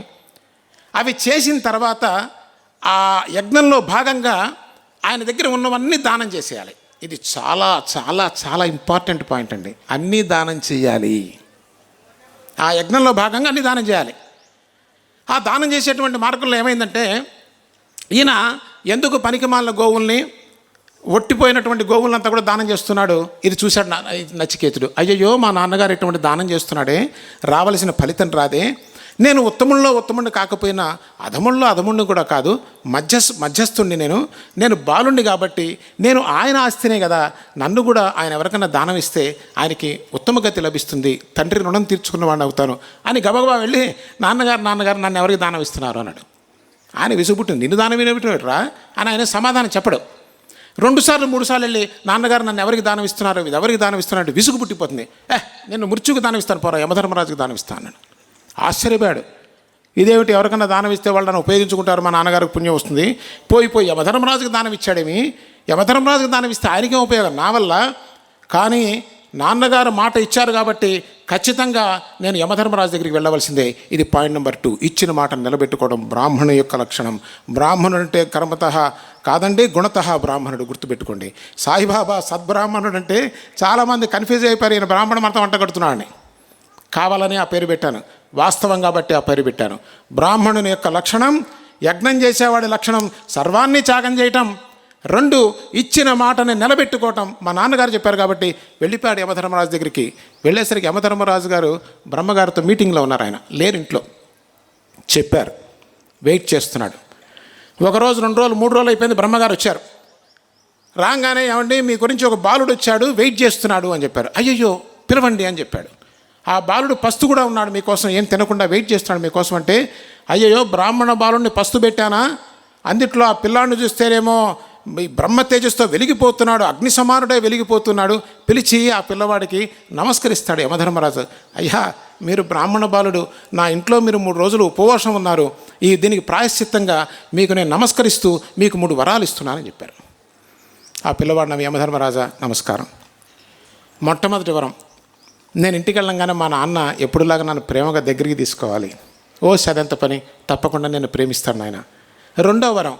అవి చేసిన తర్వాత ఆ యజ్ఞంలో భాగంగా ఆయన దగ్గర ఉన్నవన్నీ దానం చేసేయాలి. ఇది చాలా చాలా చాలా ఇంపార్టెంట్ పాయింట్ అండి. అన్నీ దానం చేయాలి. ఆ యజ్ఞంలో భాగంగా అన్నీ దానం చేయాలి. ఆ దానం చేసేటువంటి మార్గంలో ఏమైందంటే, ఈయన ఎందుకు పనికిమాలిన గోవుల్ని, ఒట్టిపోయినటువంటి గోవులంతా కూడా దానం చేస్తున్నాడు. ఇది చూశాడు నచికేతుడు. అయ్యయ్యో, మా నాన్నగారు ఇటువంటి దానం చేస్తున్నాడే, రావలసిన ఫలితం రాదే. నేను ఉత్తముల్లో ఉత్తముడిని కాకపోయినా అధముల్లో అధముడిని కూడా కాదు, మధ్యస్థుణ్ణి. నేను బాలుణ్ణి కాబట్టి నేను ఆయన ఆస్తినే కదా, నన్ను కూడా ఆయన ఎవరికైనా దానం ఇస్తే ఆయనకి ఉత్తమ గతి లభిస్తుంది, తండ్రి రుణం తీర్చుకున్నవాడిని అవుతాను అని గబగబా వెళ్ళి, నాన్నగారు నన్ను ఎవరికి దానం ఇస్తున్నారు అన్నాడు. ఆయన విసుగుపుట్టింది. నిన్ను దానం వినబెట్టినరా అని ఆయన సమాధానం చెప్పడు. 2 సార్లు 3 సార్లు వెళ్ళి, నాన్నగారు నన్ను ఎవరికి దానం ఇస్తున్నారు, ఇది ఎవరికి దానం ఇస్తున్నారు, విసుగు పుట్టిపోతుంది. నేను మృత్యుకు దానం ఇస్తాను, పోరా యమధర్మరాజుకి దానం ఇస్తాను అన్నాడు. ఆశ్చర్యపోయాడు. ఇదేమిటి, ఎవరికన్నా దానం ఇస్తే వాళ్ళు నన్ను ఉపయోగించుకుంటారు, మా నాన్నగారికి పుణ్యం వస్తుంది, పోయి యమధర్మరాజుకి దానం ఇచ్చాడేమి, యమధర్మరాజుకి దానం ఇస్తే ఆయనకేం ఉపయోగం నా వల్ల. కానీ నాన్నగారు మాట ఇచ్చారు కాబట్టి ఖచ్చితంగా నేను యమధర్మరాజు దగ్గరికి వెళ్ళవలసిందే. ఇది పాయింట్ నెంబర్ 2. ఇచ్చిన మాటను నిలబెట్టుకోవడం బ్రాహ్మణు యొక్క లక్షణం. బ్రాహ్మణుడు అంటే కర్మతః కాదండి, గుణతః బ్రాహ్మణుడు. గుర్తుపెట్టుకోండి. సాయిబాబా సద్బ్రాహ్మణుడు అంటే చాలామంది కన్ఫ్యూజ్ అయిపోయారు, ఈయన బ్రాహ్మణ మతం అంటగడుతున్నాడని. కావాలని ఆ పేరు పెట్టాను, వాస్తవం కాబట్టి ఆ పేరు పెట్టాను. బ్రాహ్మణుని యొక్క లక్షణం, యజ్ఞం చేసేవాడి లక్షణం సర్వాన్ని త్యాగం చేయటం. 2, ఇచ్చిన మాటని నిలబెట్టుకోవటం. మా నాన్నగారు చెప్పారు కాబట్టి వెళ్ళిపోయాడు యమధర్మరాజు దగ్గరికి. వెళ్ళేసరికి యమధర్మరాజు గారు బ్రహ్మగారితో మీటింగ్లో ఉన్నారు. ఆయన లేరు ఇంట్లో. చెప్పారు, వెయిట్ చేస్తున్నాడు. 1 రోజు, 2 రోజులు, 3 రోజులు అయిపోయింది. బ్రహ్మగారు వచ్చారు. రాగానే, ఏమండి మీ గురించి ఒక బాలుడు వచ్చాడు, వెయిట్ చేస్తున్నాడు అని చెప్పారు. అయ్యయ్యో, పిలవండి అని చెప్పాడు. ఆ బాలుడు పస్తు కూడా ఉన్నాడు మీకోసం, ఏం తినకుండా వెయిట్ చేస్తున్నాడు మీకోసం అంటే, అయ్యయ్యో బ్రాహ్మణ బాలుడిని పస్తు పెట్టానా, అందుట్లో ఆ పిల్లాడిని చూస్తేనేమో ఈ బ్రహ్మ తేజస్తో వెలిగిపోతున్నాడు, అగ్ని సమానుడే వెలిగిపోతున్నాడు. పిలిచి ఆ పిల్లవాడికి నమస్కరిస్తాడు యమధర్మరాజు. అయ్యా, మీరు బ్రాహ్మణ బాలుడు, నా ఇంట్లో మీరు 3 రోజులు ఉపవాసం ఉన్నారు, దీనికి ప్రాయశ్చిత్తంగా మీకు నేను నమస్కరిస్తూ మీకు 3 వరాలు ఇస్తున్నానని చెప్పారు. ఆ పిల్లవాడు నవ్వి, యమధర్మరాజా నమస్కారం. మొట్టమొదటి వరం, నేను ఇంటికి వెళ్ళంగానే మా నాన్న ఎప్పుడులాగా నన్ను ప్రేమగా దగ్గరికి తీసుకోవాలి. అదెంత పని, తప్పకుండా నేను ప్రేమిస్తాను నాయన. రెండో వరం,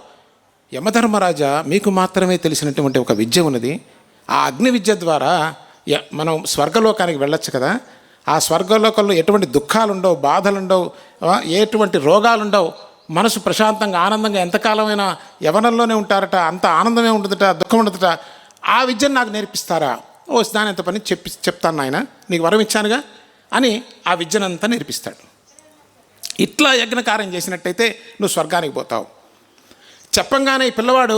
యమధర్మరాజా మీకు మాత్రమే తెలిసినటువంటి ఒక విద్య ఉన్నది. ఆ అగ్ని విద్య ద్వారా మనం స్వర్గలోకానికి వెళ్ళొచ్చు కదా. ఆ స్వర్గలోకంలో ఎటువంటి దుఃఖాలు ఉండవు, బాధలు ఉండవు, ఎటువంటి రోగాలు ఉండవు. మనసు ప్రశాంతంగా ఆనందంగా ఎంతకాలమైనా యవనంలోనే ఉంటారట, అంత ఆనందమే ఉంటుందట, దుఃఖం ఉండదట. ఆ విద్యను నాకు నేర్పిస్తారా? దాని ఎంత పని చెప్తాను నాయన, నీకు వరం ఇచ్చానుగా అని ఆ విద్యనంతా నేర్పిస్తాడు. ఇట్లా యజ్ఞకార్యం చేసినట్టయితే నువ్వు స్వర్గానికి పోతావు. చెప్పంగానే ఈ పిల్లవాడు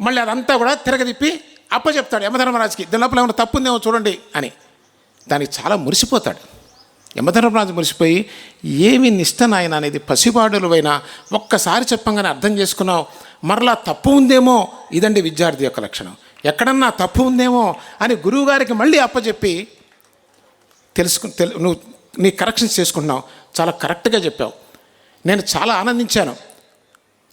మళ్ళీ అదంతా కూడా తిరగదిప్పి అప్పచెప్తాడు యమధర్మరాజుకి. దీని లోపల ఏమైనా తప్పు ఉందేమో చూడండి అని. దానికి చాలా మురిసిపోతాడు. యమధర్మరాజు మురిసిపోయి, ఏమి నిష్ట నాయన అనేది పసిపాడులవైనా ఒక్కసారి చెప్పంగానే అర్థం చేసుకున్నావు, మరలా తప్పు ఉందేమో, ఇదండి విద్యార్థి యొక్క లక్షణం. ఎక్కడన్నా తప్పు ఉందేమో అని గురువుగారికి మళ్ళీ అప్పచెప్పి నువ్వు నీ కరెక్షన్స్ చేసుకుంటున్నావు, చాలా కరెక్ట్గా చెప్పావు, నేను చాలా ఆనందించాను,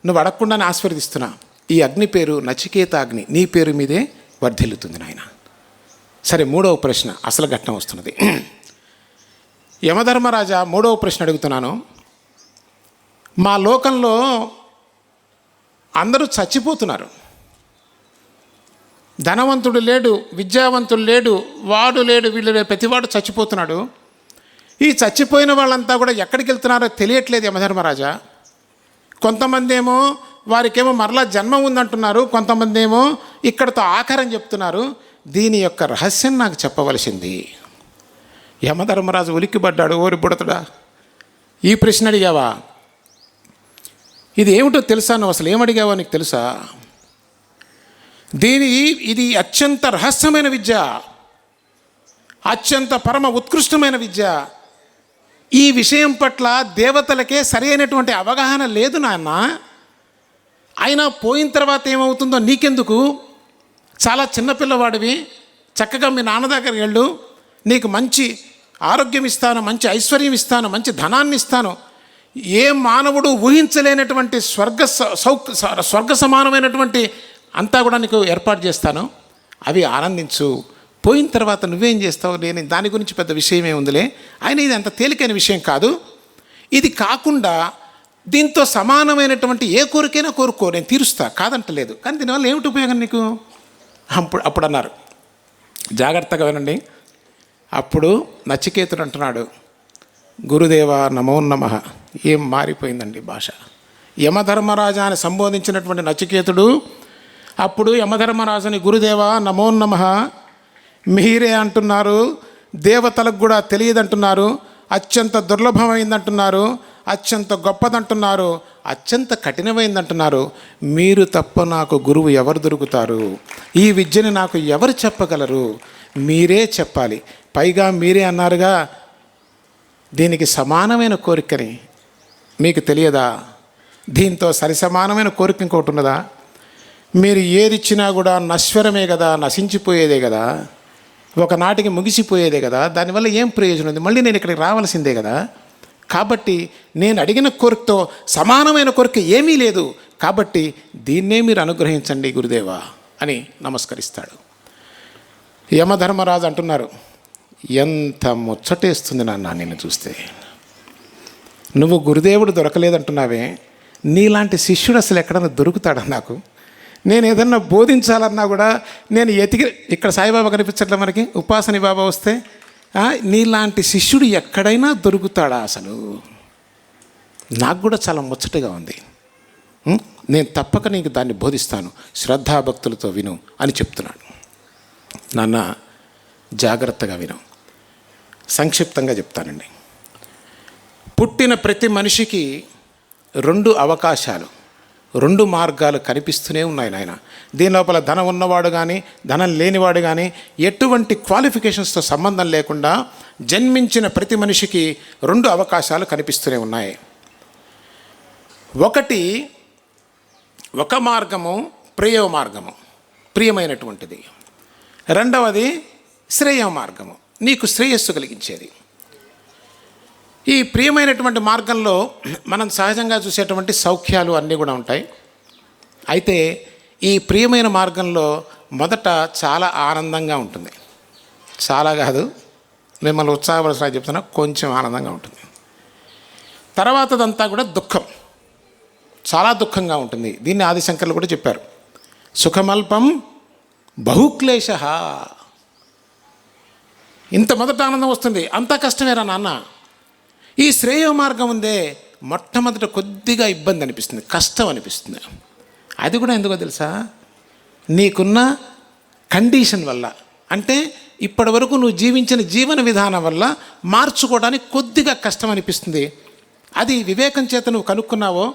నువ్వు అడగకుండానే ఆశీర్వదిస్తున్నా. ఈ అగ్ని పేరు నచికేత అగ్ని, నీ పేరు మీదే వర్ధిల్లుతుంది నాయన. సరే, 3వ ప్రశ్న, అసలు ఘట్టం వస్తున్నది. యమధర్మరాజా 3వ ప్రశ్న అడుగుతున్నాను. మా లోకంలో అందరూ చచ్చిపోతున్నారు. ధనవంతుడు లేడు, విద్యావంతుడు లేడు, వాడు లేడు, వీళ్ళు లేడు, ప్రతివాడు చచ్చిపోతున్నాడు. ఈ చచ్చిపోయిన వాళ్ళంతా కూడా ఎక్కడికి వెళ్తున్నారో తెలియట్లేదు యమధర్మరాజా. కొంతమంది ఏమో వారికేమో మరలా జన్మ ఉందంటున్నారు, కొంతమంది ఏమో ఇక్కడతో ఆఖరని చెప్తున్నారు. దీని యొక్క రహస్యం నాకు చెప్పవలసింది. యమధర్మరాజు ఉలిక్కిపడ్డాడు. ఓరి బుడతడా, ఈ ప్రశ్న అడిగావా? ఇది ఏమిటో తెలుసా? నువ్వు అసలు ఏమడిగావో నీకు తెలుసా? ఇది అత్యంత రహస్యమైన విద్య, అత్యంత పరమ ఉత్కృష్టమైన విద్య. ఈ విషయం పట్ల దేవతలకే సరైనటువంటి అవగాహన లేదు నాన్న. అయినా పోయిన తర్వాత ఏమవుతుందో నీకెందుకు? చాలా చిన్నపిల్లవాడివి, చక్కగా మీ నాన్న దగ్గరికి వెళ్ళు, నీకు మంచి ఆరోగ్యం ఇస్తాను, మంచి ఐశ్వర్యం ఇస్తాను, మంచి ధనాన్ని ఇస్తాను, ఏ మానవుడు ఊహించలేనటువంటి స్వర్గ సమానమైనటువంటి అంతా కూడా నీకు ఏర్పాటు చేస్తాను, అవి ఆనందించు. పోయిన తర్వాత నువ్వేం చేస్తావు? నేను దాని గురించి పెద్ద విషయం ఏముందిలే. అయినా ఇది అంత తేలికైన విషయం కాదు. ఇది కాకుండా దీంతో సమానమైనటువంటి ఏ కోరికైనా కోరుకో, నేను తీరుస్తా, కాదంటలేదు. కానీ దీనివల్ల ఏమిటి ఉపయోగం నీకు? అప్పుడు అన్నారు, జాగ్రత్తగా వినండి. అప్పుడు నచికేతుడు అంటున్నాడు, గురుదేవా నమో నమః. ఏం మారిపోయిందండి భాష. యమధర్మరాజా అని సంబోధించినటువంటి నచికేతుడు అప్పుడు యమధర్మరాజుని గురుదేవా నమో నమః, మీరే అంటున్నారు, దేవతలకు కూడా తెలియదంటున్నారు, అత్యంత దుర్లభమైందంటున్నారు, అత్యంత గొప్పదంటున్నారు, అత్యంత కఠినమైందంటున్నారు. మీరు తప్ప నాకు గురువు ఎవరు దొరుకుతారు? ఈ విద్యని నాకు ఎవరు చెప్పగలరు? మీరే చెప్పాలి. పైగా మీరే అన్నారుగా దీనికి సమానమైన కోరికని, మీకు తెలియదా? దీంతో సరిసమానమైన కోరిక ఇంకోటి ఉన్నదా? మీరు ఏది ఇచ్చినా కూడా నశ్వరమే కదా, నశించిపోయేదే కదా, ఒకనాటికి ముగిసిపోయేదే కదా. దానివల్ల ఏం ప్రయోజనం ఉంది? మళ్ళీ నేను ఇక్కడికి రావాల్సిందే కదా. కాబట్టి నేను అడిగిన కోరికతో సమానమైన కోరిక ఏమీ లేదు. కాబట్టి దీన్నే మీరు అనుగ్రహించండి గురుదేవా అని నమస్కరిస్తాడు. యమధర్మరాజు అంటున్నారు, ఎంత ముచ్చటేస్తుంది నాన్న నిన్ను చూస్తే. నువ్వు గురుదేవుడు దొరకలేదంటున్నావే, నీలాంటి శిష్యుడు అసలు ఎక్కడన్నా దొరుకుతాడా నాకు? నేను ఏదన్నా బోధించాలన్నా కూడా నేను ఇక్కడ సాయిబాబా కనిపించట్లే మనకి, ఉపాసని బాబా వస్తే, నీలాంటి శిష్యుడు ఎక్కడైనా దొరుకుతాడా అసలు? నాకు కూడా చాలా ముచ్చటగా ఉంది. నేను తప్పక నీకు దాన్ని బోధిస్తాను, శ్రద్ధాభక్తులతో విను అని చెప్తున్నాడు. నాన్న జాగ్రత్తగా విను. సంక్షిప్తంగా చెప్తానండి. పుట్టిన ప్రతి మనిషికి 2 అవకాశాలు, 2 మార్గాలు కనిపిస్తూనే ఉన్నాయి నాయన. దీని లోపల ధనం ఉన్నవాడు కానీ ధనం లేనివాడు కానీ ఎటువంటి క్వాలిఫికేషన్స్తో సంబంధం లేకుండా జన్మించిన ప్రతి మనిషికి 2 అవకాశాలు కనిపిస్తూనే ఉన్నాయి. ఒక మార్గము ప్రేయో మార్గము. ప్రియమైనటువంటిది. రెండవది శ్రేయ మార్గము, నీకు శ్రేయస్సు కలిగించేది. ఈ ప్రియమైనటువంటి మార్గంలో మనం సహజంగా చూసేటువంటి సౌఖ్యాలు అన్నీ కూడా ఉంటాయి. అయితే ఈ ప్రియమైన మార్గంలో మొదట చాలా ఆనందంగా ఉంటుంది. చాలా కాదు, మిమ్మల్ని ఉత్సాహపరచడా చెప్తున్నా, కొంచెం ఆనందంగా ఉంటుంది. తర్వాతదంతా కూడా దుఃఖం, చాలా దుఃఖంగా ఉంటుంది. దీన్ని ఆదిశంకర్లు కూడా చెప్పారు, సుఖమల్పం బహుక్లేశ. ఇంత మొదట ఆనందం వస్తుంది, అంతా కష్టమేరా నాన్న. ఈ శ్రేయ మార్గం ఉందే, మొట్టమొదట కొద్దిగా ఇబ్బంది అనిపిస్తుంది, కష్టం అనిపిస్తుంది. అది కూడా ఎందుకో తెలుసా, నీకున్న కండిషన్ వల్ల, అంటే ఇప్పటి వరకు నువ్వు జీవించిన జీవన విధానం వల్ల మార్చుకోవడానికి కొద్దిగా కష్టం అనిపిస్తుంది. అది వివేకం చేత నువ్వు కనుక్కున్నావో,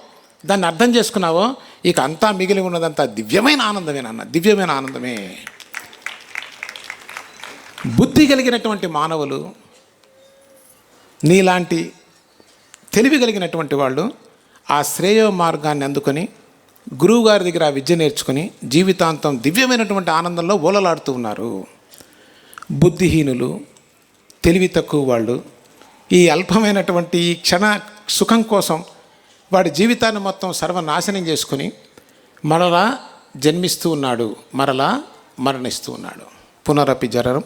దాన్ని అర్థం చేసుకున్నావో, ఇక అంతా మిగిలి ఉన్నదంతా దివ్యమైన ఆనందమే నాన్న, దివ్యమైన ఆనందమే. బుద్ధి కలిగినటువంటి మానవులు, నీలాంటి తెలివి కలిగినటువంటి వాళ్ళు ఆ శ్రేయ మార్గాన్ని అందుకొని గురువుగారి దగ్గర ఆ విద్య నేర్చుకుని జీవితాంతం దివ్యమైనటువంటి ఆనందంలో ఓలలాడుతూ ఉన్నారు. బుద్ధిహీనులు, తెలివి తక్కువ వాళ్ళు ఈ అల్పమైనటువంటి ఈ క్షణ సుఖం కోసం వాడి జీవితాన్ని మొత్తం సర్వనాశనం చేసుకుని మరలా జన్మిస్తూ ఉన్నాడు, మరలా మరణిస్తూ ఉన్నాడు. పునరపి జననం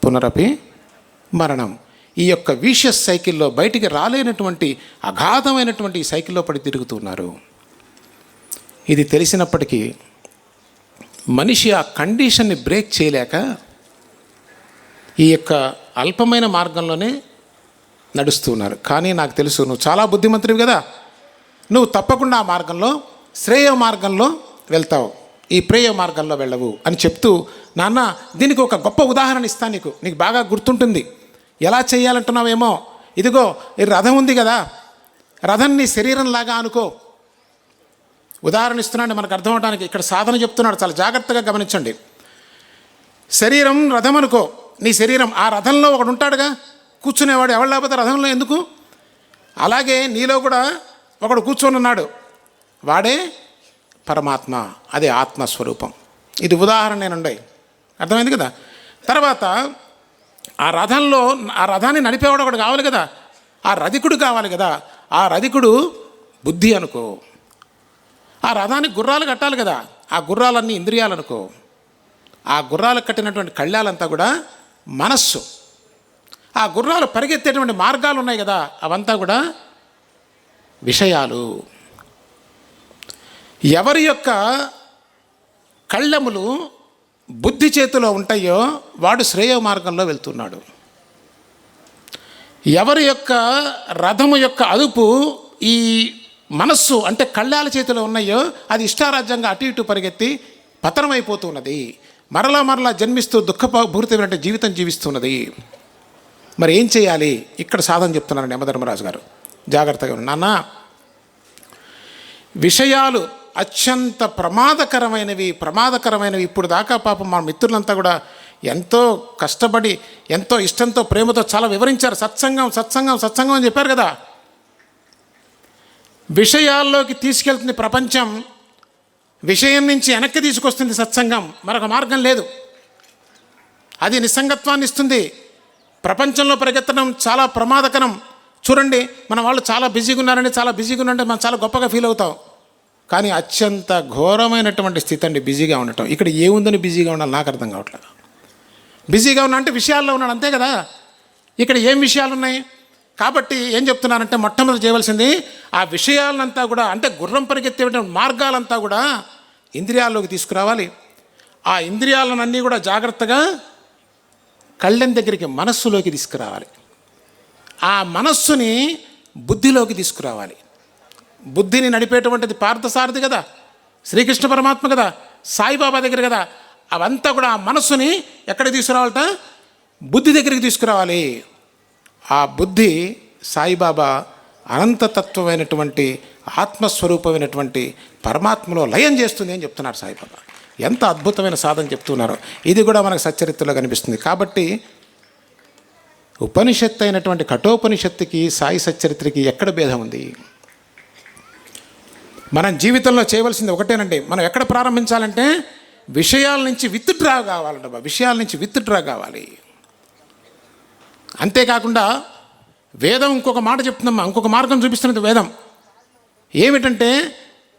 పునరపి మరణం. ఈ యొక్క విషియస్ సైకిల్లో బయటికి రాలేనటువంటి అగాధమైనటువంటి ఈ సైకిల్లో పడి తిరుగుతున్నారు. ఇది తెలిసినప్పటికీ మనిషి ఆ కండిషన్ని బ్రేక్ చేయలేక ఈ యొక్క అల్పమైన మార్గంలోనే నడుస్తున్నారు. కానీ నాకు తెలుసు, నువ్వు చాలా బుద్ధిమంతుడివి కదా, నువ్వు తప్పకుండా ఆ మార్గంలో శ్రేయ మార్గంలో వెళ్తావు, ఈ ప్రేయ మార్గంలో వెళ్ళవు అని చెప్తూ, నాన్న దీనికి ఒక గొప్ప ఉదాహరణ ఇస్తాను, నీకు బాగా గుర్తుంటుంది. ఎలా చేయాలంటున్నావేమో, ఇదిగో ఈ రథం ఉంది కదా, రథం నీ శరీరంలాగా అనుకో. ఉదాహరణ ఇస్తున్నాడు మనకు అర్థం అవడానికి. ఇక్కడ సాధన చెప్తున్నాడు, చాలా జాగ్రత్తగా గమనించండి. శరీరం రథం అనుకో, నీ శరీరం. ఆ రథంలో ఒకడు ఉంటాడుగా కూర్చునేవాడు, ఎవరు లేకపోతే రథంలో ఎందుకు? అలాగే నీలో కూడా ఒకడు కూర్చొని ఉన్నాడు, వాడే పరమాత్మ, అదే ఆత్మస్వరూపం. ఇది ఉదాహరణ నేనుండే, అర్థమైంది కదా. తర్వాత ఆ రథంలో ఆ రథాన్ని నడిపేవాడు ఒకడు కావాలి కదా, ఆ రధికుడు కావాలి కదా. ఆ రధికుడు బుద్ధి అనుకో. ఆ రథానికి గుర్రాలు కట్టాలి కదా, ఆ గుర్రాలన్నీ ఇంద్రియాలు అనుకో. ఆ గుర్రాలకు కట్టినటువంటి కళ్ళాలంతా కూడా మనస్సు. ఆ గుర్రాలు పరిగెత్తేటువంటి మార్గాలు ఉన్నాయి కదా, అవంతా కూడా విషయాలు. ఎవరి యొక్క కళ్ళములు బుద్ధి చేతిలో ఉంటాయో వాడు శ్రేయ మార్గంలో వెళ్తున్నాడు. ఎవరి యొక్క రథము యొక్క అదుపు ఈ మనస్సు అంటే కళ్ళాల చేతిలో ఉన్నాయో అది ఇష్టారాజ్యంగా అటు ఇటు పరిగెత్తి పతనమైపోతున్నది, మరలా జన్మిస్తూ దుఃఖపూరితమైన జీవితం జీవిస్తున్నది. మరి ఏం చేయాలి? ఇక్కడ సాధన చెప్తున్నారండి యమధర్మరాజు గారు. జాగ్రత్తగా నాన్న, విషయాలు అత్యంత ప్రమాదకరమైనవి. ఇప్పుడు దాకా పాపం మా మిత్రులంతా కూడా ఎంతో కష్టపడి ఎంతో ఇష్టంతో ప్రేమతో చాలా వివరించారు. సత్సంగం అని చెప్పారు కదా. విషయాల్లోకి తీసుకెళ్తుంది ప్రపంచం, విషయం నుంచి వెనక్కి తీసుకొస్తుంది సత్సంగం. మరొక మార్గం లేదు. అది నిస్సంగత్వాన్ని ఇస్తుంది. ప్రపంచంలో పరిగెత్తడం చాలా ప్రమాదకరం. చూడండి, మన వాళ్ళు చాలా బిజీగా ఉన్నారంటే మనం చాలా గొప్పగా ఫీల్ అవుతాం. కానీ అత్యంత ఘోరమైనటువంటి స్థితి అండి బిజీగా ఉండటం. ఇక్కడ ఏముందని బిజీగా ఉండాలి నాకు అర్థం కావట్లేదు. బిజీగా ఉన్నా అంటే విషయాల్లో ఉన్నాడు అంతే కదా. ఇక్కడ ఏం విషయాలు ఉన్నాయి? కాబట్టి ఏం చెప్తున్నానంటే మొట్టమొదటి చేయవలసింది ఆ విషయాలంతా కూడా, అంటే గుర్రం పరిగెత్తే మార్గాలంతా కూడా ఇంద్రియాల్లోకి తీసుకురావాలి. ఆ ఇంద్రియాలన్నీ కూడా జాగ్రత్తగా కళ్ళెం దగ్గరికి మనస్సులోకి తీసుకురావాలి. ఆ మనస్సుని బుద్ధిలోకి తీసుకురావాలి. బుద్ధిని నడిపేటువంటిది పార్థసారథి కదా, శ్రీకృష్ణ పరమాత్మ కదా, సాయిబాబా దగ్గర కదా. అవంతా కూడా ఆ మనస్సుని ఎక్కడికి తీసుకురావాలట? బుద్ధి దగ్గరికి తీసుకురావాలి. ఆ బుద్ధి సాయిబాబా అనంతతత్వమైనటువంటి ఆత్మస్వరూపమైనటువంటి పరమాత్మలో లయం చేస్తుంది అని చెప్తున్నారు సాయిబాబా. ఎంత అద్భుతమైన సాధన చెప్తున్నారు. ఇది కూడా మనకు సచ్చరిత్రలో కనిపిస్తుంది. కాబట్టి ఉపనిషత్తు అయినటువంటి కఠోపనిషత్తుకి సాయి సచ్చరిత్రకి ఎక్కడ భేదం ఉంది? మనం జీవితంలో చేయవలసింది ఒకటేనండి. మనం ఎక్కడ ప్రారంభించాలంటే విషయాల నుంచి విత్డ్రా కావాలంట, విషయాల నుంచి విత్డ్రా కావాలి. అంతేకాకుండా వేదం ఇంకొక మాట చెప్తుందమ్మా, ఇంకొక మార్గం చూపిస్తున్నది వేదం. ఏమిటంటే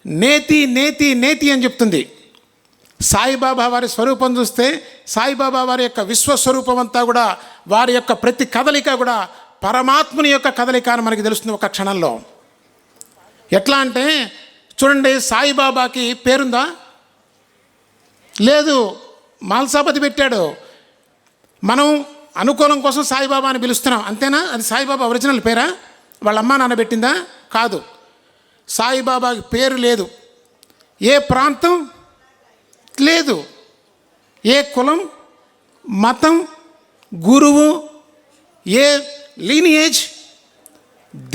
నేతి నేతి నేతి అని చెప్తుంది. సాయిబాబా వారి స్వరూపం చూస్తే సాయిబాబా వారి యొక్క విశ్వస్వరూపం అంతా కూడా, వారి యొక్క ప్రతి కదలిక కూడా పరమాత్ముని యొక్క కదలిక అని మనకి తెలుస్తుంది ఒక క్షణంలో. ఎట్లా అంటే చూడండి, సాయిబాబాకి పేరుందా? లేదు, మాల్సాపతి పెట్టాడు. మనం అనుకూలం కోసం సాయిబాబా అని పిలుస్తున్నాం, అంతేనా? అది సాయిబాబా ఒరిజినల్ పేరా? వాళ్ళ అమ్మా నాన్న పెట్టిందా? కాదు. సాయిబాబాకి పేరు లేదు, ఏ ప్రాంతం లేదు, ఏ కులం, మతం, గురువు, ఏ లీనియేజ్,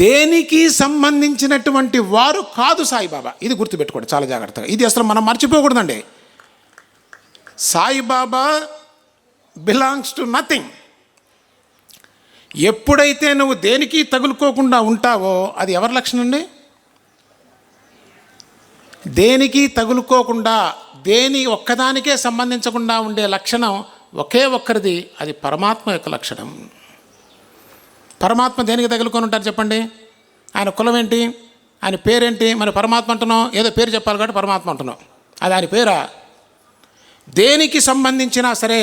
దేనికి సంబంధించినటువంటి వారు కాదు సాయిబాబా. ఇది గుర్తుపెట్టుకోండి చాలా జాగ్రత్తగా. ఇది అసలు మనం మర్చిపోకూడదండి. Saibaba belongs to nothing. ఎప్పుడైతే నువ్వు దేనికి తగులుకోకుండా ఉంటావో అది ఎవరి లక్షణం అండి? దేనికి తగులుకోకుండా, దేని ఒక్కదానికే సంబంధించకుండా ఉండే లక్షణం ఒకే ఒక్కరిది, అది పరమాత్మ యొక్క లక్షణం. పరమాత్మ దేనికి తగులుకొని ఉంటారు చెప్పండి? ఆయన కులం ఏంటి, ఆయన పేరేంటి? మరి పరమాత్మ అంటున్నాం, ఏదో పేరు చెప్పాలి కాబట్టి పరమాత్మ అంటున్నాం, అది ఆయన పేరా? దేనికి సంబంధించినా సరే